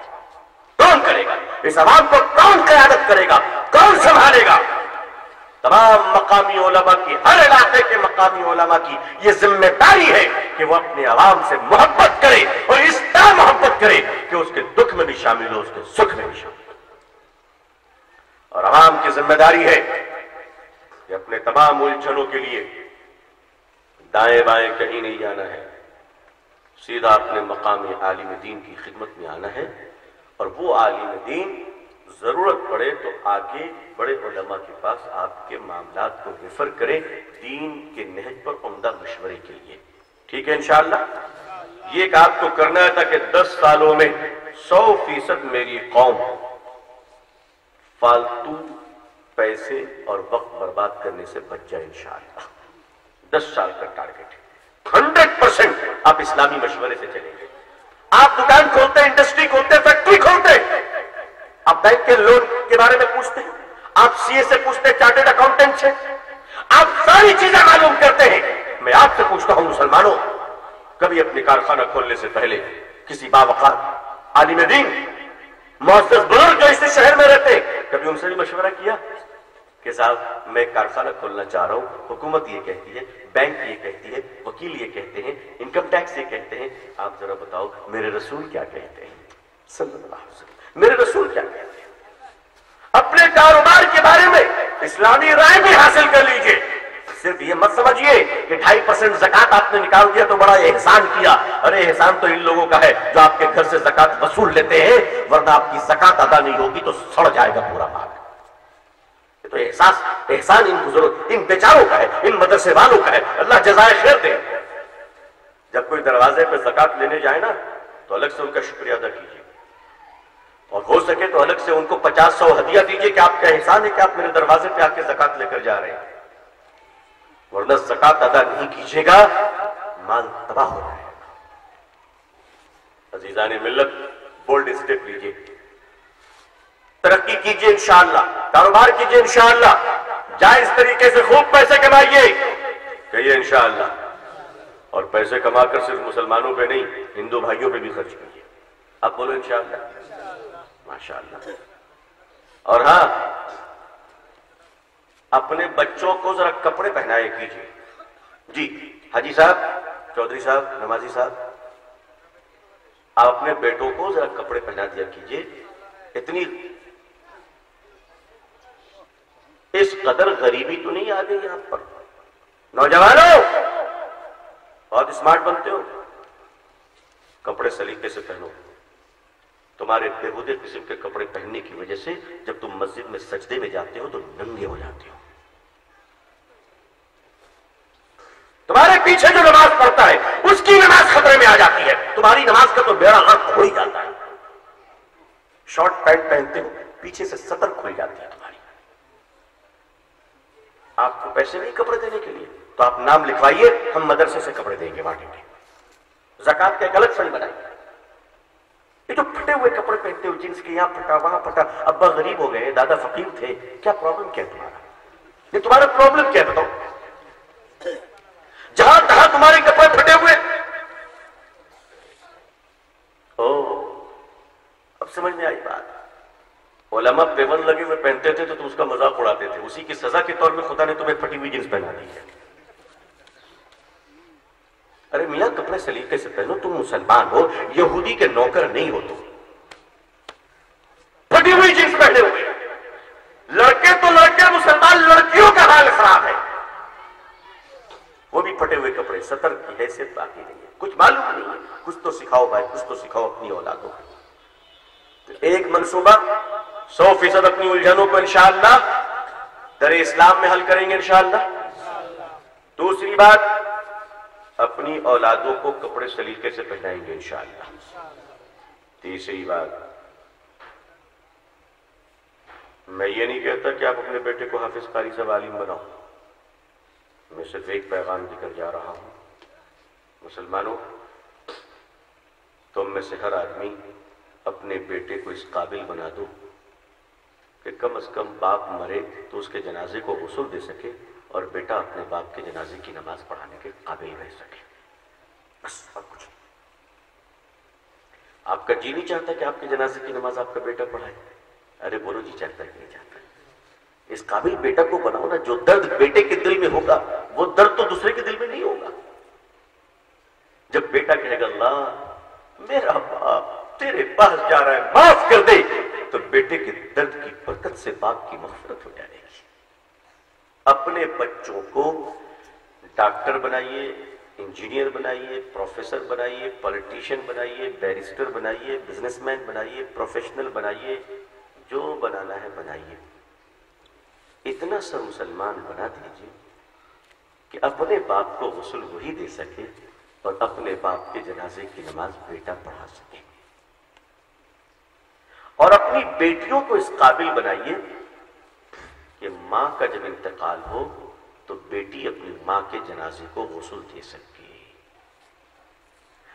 S2: کون کرے گا؟ اس عوام کو کون قیادت کرے گا؟ کون سنبھالے گا؟ تمام مقامی علماء کی, ہر علاقے کے مقامی علماء کی یہ ذمہ داری ہے کہ وہ اپنے عوام سے محبت کرے, اور اس طرح محبت کرے کہ اس کے دکھ میں بھی شامل ہو, اس کے سکھ میں بھی شامل ہو. اور عوام کی ذمہ داری ہے کہ اپنے تمام الجھنوں کے لیے دائیں بائیں کہیں نہیں جانا ہے, سیدھا اپنے مقام عالم دین کی خدمت میں آنا ہے. اور وہ عالم دین ضرورت پڑے تو آگے بڑے علماء کے پاس آپ کے معاملات کو ریفر کرے دین کے نہج پر عمدہ مشورے کے لیے. ٹھیک ہے انشاءاللہ. یہ ایک آپ کو کرنا ہے تاکہ 10 سالوں میں 100% میری قوم فالتو پیسے اور وقت برباد کرنے سے بچ جائے انشاءاللہ. 10 سال کا ٹارگٹ ہے. 100% آپ اسلامی مشورے سے چلیں گے. آپ دکان کھولتے, انڈسٹری کھولتے, فیکٹری کھولتے, آپ بینک کے لون کے بارے میں پوچھتے ہیں, آپ سی اے سے پوچھتے ہیں, چارٹرڈ اکاؤنٹنٹ سے, آپ ساری چیزیں معلوم کرتے ہیں. میں آپ سے پوچھتا ہوں مسلمانوں, کبھی اپنے کارخانہ کھولنے سے پہلے کسی باوقار عالم دین معزز بزرگ جو اس شہر میں رہتے کبھی ان سے بھی مشورہ کیا کہ صاحب میں کارخانہ کھولنا چاہ رہا ہوں, حکومت یہ کہتی ہے, بینک یہ کہتی ہے, وکیل یہ کہتے ہیں, انکم ٹیکس یہ کہتے ہیں, آپ ذرا بتاؤ میرے رسول کیا کہتے ہیں صلی اللہ علیہ وسلم, میرے رسول کیا کہتے ہیں؟ اپنے کاروبار کے بارے میں اسلامی رائے بھی حاصل کر لیجئے. صرف یہ مت سمجھیے کہ 2.5% زکات آپ نے نکال دیا تو بڑا احسان کیا. ارے احسان تو ان لوگوں کا ہے جو آپ کے گھر سے زکات وصول لیتے ہیں, ورنہ آپ کی زکات ادا نہیں ہوگی تو سڑ جائے گا پورا مال. تو احسان ان بزرگ, ان بیچاروں کا ہے, ان مدرسے والوں کا ہے. اللہ جزائے خیر دے. جب کوئی دروازے پہ زکات لینے جائے نا تو الگ سے ان کا شکریہ ادا کیجیے. اور ہو سکے تو الگ سے ان کو 50-100 ہدیہ دیجئے کہ آپ کا احسان ہے کہ آپ میرے دروازے پہ آ کے زکات لے کر جا رہے ہیں، ورنہ زکات ادا نہیں کیجیے گا مال تباہ ہو جائے گا۔ عزیزان ملت، بولڈ اسٹیپ لیجیے، ترقی کیجیے انشاءاللہ، کاروبار کیجیے انشاءاللہ، جائز طریقے سے خوب پیسے کمائیے، کہیے انشاءاللہ، اور پیسے کما کر صرف مسلمانوں پہ نہیں ہندو بھائیوں پہ بھی خرچ کیجیے۔ آپ بولو انشاءاللہ، ماشاءاللہ۔ اور ہاں، اپنے بچوں کو ذرا کپڑے پہنائے کیجیے۔ جی حاجی صاحب، چودھری صاحب، نمازی صاحب، آپ اپنے بیٹوں کو ذرا کپڑے پہنا دیا کیجیے۔ اتنی اس قدر غریبی تو نہیں آ گئی آپ پر؟ نوجوانوں بہت اسمارٹ بنتے ہو، کپڑے سلیقے سے پہنو۔ تمہارے بےہودے قسم کے کپڑے پہننے کی وجہ سے جب تم مسجد میں سجدے میں جاتے ہو تو ننگے ہو جاتے ہو۔ تمہارے پیچھے جو نماز پڑھتا ہے اس کی نماز خطرے میں آ جاتی ہے، تمہاری نماز کا تو بیڑا غرق ہو ہی جاتا ہے۔ شارٹ پینٹ پہنتے ہو، پیچھے سے سطر کھل جاتی ہے تمہاری۔ آپ کو پیسے نہیں کپڑے دینے کے لیے تو آپ نام لکھوائیے، ہم مدرسے سے کپڑے دیں گے، بانٹیں گے۔ زکات کا ایک الگ فنڈ بنائیے۔ یہ جو پھٹے ہوئے کپڑے پہنتے ہو، جنس کے یہاں پھٹا وہاں پھٹا، ابا غریب ہو گئے، دادا فقیر تھے، کیا پرابلم کیا ہے تمہارا؟ یہ تمہارا پرابلم کیا ہے بتاؤ؟ جہاں تہاں تمہارے کپڑے پھٹے ہوئے۔ اب سمجھ میں آئی بات۔ علماء پیون لگے ہوئے پہنتے تھے تو تم اس کا مذاق اڑاتے تھے، اسی کی سزا کے طور میں خدا نے تمہیں پھٹی ہوئی جنس پہنا دی ہے۔ ارے میاں کپڑے سلیقے سے پہنو، تم مسلمان ہو، یہودی کے نوکر نہیں ہو تم۔ پھٹی ہوئی جنس پہنے ہوئے لڑکے تو لڑکے، مسلمان لڑکیوں کا حال خراب ہے، وہ بھی پھٹے ہوئے کپڑے، سطر کی حیثیت باقی نہیں ہے، کچھ معلوم نہیں ہے۔ کچھ تو سکھاؤ بھائی، کچھ تو سکھاؤ اپنی اولادوں کو۔ ایک منصوبہ 100% اپنی الجھنوں کو انشاءاللہ در اسلام میں حل کریں گے انشاءاللہ۔ دوسری بات، اپنی اولادوں کو کپڑے سلیقے سے پہنائیں گے انشاءاللہ۔ تیسری بات، میں یہ نہیں کہتا کہ آپ اپنے بیٹے کو حافظ قاری صاحب عالم بناؤ، میں صرف ایک پیغام دے کر جا رہا ہوں۔ مسلمانوں، تم میں سے ہر آدمی اپنے بیٹے کو اس قابل بنا دو کہ کم از کم باپ مرے تو اس کے جنازے کو غسل دے سکے اور بیٹا اپنے باپ کے جنازے کی نماز پڑھانے کے قابل رہ سکے، بس اور کچھ۔ آپ کا جی نہیں چاہتا کہ آپ کے جنازے کی نماز آپ کا بیٹا پڑھائے؟ ارے بولو جی چاہتا ہے کہ نہیں چاہتا؟ اس قابل بیٹا کو بناؤ نا، جو درد بیٹے کے دل میں ہوگا وہ درد تو دوسرے کے دل میں نہیں ہوگا۔ جب بیٹا کہے گا اللہ میرا باپ تیرے پاس جا رہا ہے معاف کر دے، تو بیٹے کے درد کی برکت سے باپ کی مغفرت ہو جائے گی۔ اپنے بچوں کو ڈاکٹر بنائیے، انجینئر بنائیے، پروفیسر بنائیے، پولیٹیشین بنائیے، بیرسٹر بنائیے، بزنس مین بنائیے، پروفیشنل بنائیے، جو بنانا ہے بنائیے۔ اتنا سا مسلمان بنا دیجیے کہ اپنے باپ کو غسل وہی دے سکے اور اپنے باپ کے جنازے کی نماز بیٹا پڑھا سکے۔ اور اپنی بیٹیوں کو اس قابل بنائیے کہ ماں کا جب انتقال ہو تو بیٹی اپنی ماں کے جنازے کو غسل دے سکے،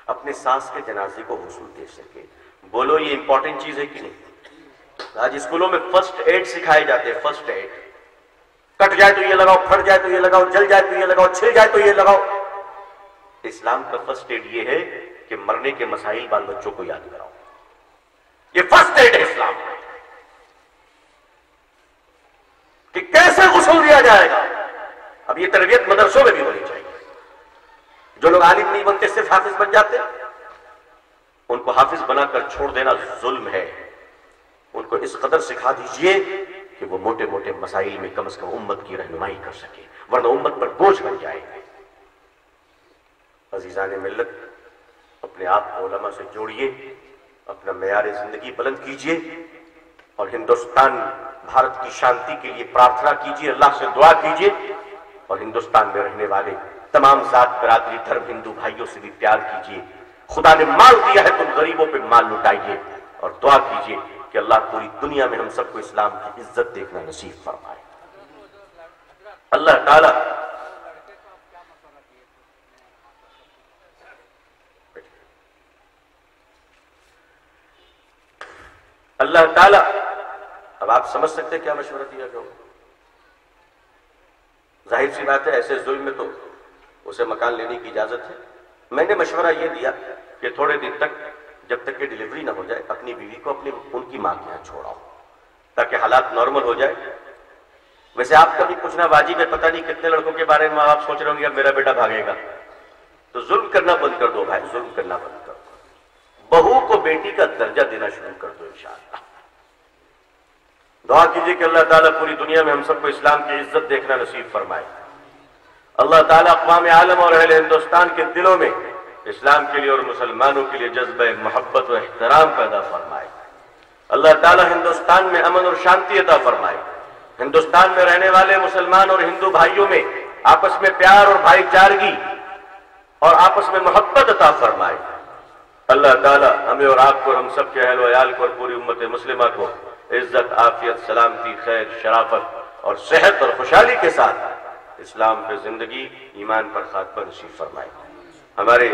S2: اپنے ساس کے جنازے کو غسل دے سکے۔ بولو یہ امپورٹنٹ چیز ہے کہ نہیں؟ آج اسکولوں میں فرسٹ ایڈ سکھائے جاتے ہیں، فرسٹ ایڈ، کٹ جائے تو یہ لگاؤ، پھٹ جائے تو یہ لگاؤ، جل جائے تو یہ لگاؤ، چھل جائے تو یہ لگاؤ۔ اسلام کا فرسٹ ایڈ یہ ہے کہ مرنے کے مسائل بال بچوں کو یاد کراؤ، یہ فرسٹ ایڈ ہے اسلام کا، کہ کیسے غسل دیا جائے گا۔ اب یہ تربیت مدرسوں میں بھی ہونی چاہیے۔ جو لوگ عالم نہیں بنتے صرف حافظ بن جاتے، ان کو حافظ بنا کر چھوڑ دینا ظلم ہے۔ ان کو اس قدر سکھا دیجئے کہ وہ موٹے موٹے مسائل میں کم از کم امت کی رہنمائی کر سکے، ورنہ امت پر بوجھ بن جائے گا۔ عزیزان ملت، اپنے آپ کو علماء سے جوڑیے، اپنا معیار زندگی بلند کیجئے، اور ہندوستان بھارت کی شانتی کے لیے پرارتھنا کیجئے، اللہ سے دعا کیجئے، اور ہندوستان میں رہنے والے تمام ذات برادری دھرم ہندو بھائیوں سے بھی پیار کیجئے۔ خدا نے مال دیا ہے، تم غریبوں پہ مال لٹائیے اور دعا کیجئے کہ اللہ پوری دنیا میں ہم سب کو اسلام کی عزت دیکھنا نصیب فرمائے۔ اللہ تعالیٰ اب آپ سمجھ سکتے کیا مشورہ دیا جو ظاہر سی بات ہے ایسے ظلم میں تو اسے مکان لینے کی اجازت ہے۔ میں نے مشورہ یہ دیا کہ تھوڑے دن تک جب تک کہ ڈیلیوری نہ ہو جائے اپنی بیوی کو ان کی ماں کے یہاں چھوڑاؤ تاکہ حالات نارمل ہو جائے۔ ویسے آپ کا بھی پوچھنا واجب ہے، پتہ نہیں کتنے لڑکوں کے بارے میں آپ سوچ رہے ہوں گے اب میرا بیٹا بھاگے گا، تو ظلم کرنا بند کر دو بھائی، ظلم کرنا بند کر دو، بہو کو بیٹی کا درجہ دینا شروع کر دو انشاءاللہ۔ دعا کیجئے کہ اللہ تعالیٰ پوری دنیا میں ہم سب کو اسلام کی عزت دیکھنا نصیب فرمائے۔ اللہ تعالیٰ اقوام عالم اور اہل ہندوستان کے دلوں میں اسلام کے لیے اور مسلمانوں کے لیے جذبہ محبت و احترام پیدا فرمائے۔ اللہ تعالیٰ ہندوستان میں امن اور شانتی عطا فرمائے۔ ہندوستان میں رہنے والے مسلمان اور ہندو بھائیوں میں آپس میں پیار اور بھائی چارگی اور آپس میں محبت عطا فرمائے۔ اللہ تعالیٰ ہمیں اور آپ کو، ہم سب کے اہل و عیال کو اور پوری امت مسلمہ کو عزت، عافیت، سلامتی، خیر، شرافت اور صحت اور خوشحالی کے ساتھ اسلام پہ زندگی، ایمان پر خاتمہ نصیب فرمائے۔ ہمارے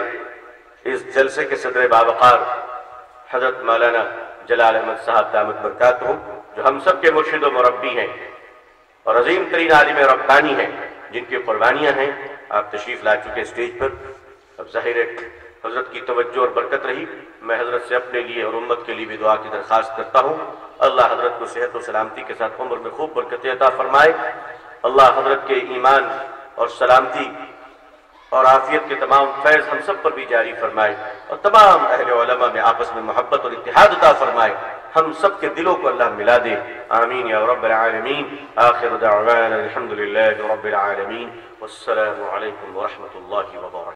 S2: اس جلسے کے صدر باوقار حضرت مولانا جلال احمد صاحب دامت برکاتہم، جو ہم سب کے مرشد و مربی ہیں اور عظیم ترین عالم ربانی ہیں، جن کی قربانیاں ہیں، آپ تشریف لا چکے اسٹیج پر۔ اب ظاہر ہے حضرت کی توجہ اور برکت رہی، میں حضرت سے اپنے لیے اور امت کے لیے بھی دعا کی درخواست کرتا ہوں۔ اللہ حضرت کو صحت و سلامتی کے ساتھ عمر میں خوب برکت عطا فرمائے۔ اللہ حضرت کے ایمان اور سلامتی اور عافیت کے تمام فیض ہم سب پر بھی جاری فرمائے، اور تمام اہل علماء میں آپس میں محبت اور اتحاد عطا فرمائے، ہم سب کے دلوں کو اللہ ملا دے، آمین یا رب العالمین۔ آخر دعوانا الحمدللہ رب العالمین، والسلام علیکم ورحمۃ اللہ وبرکاتہ۔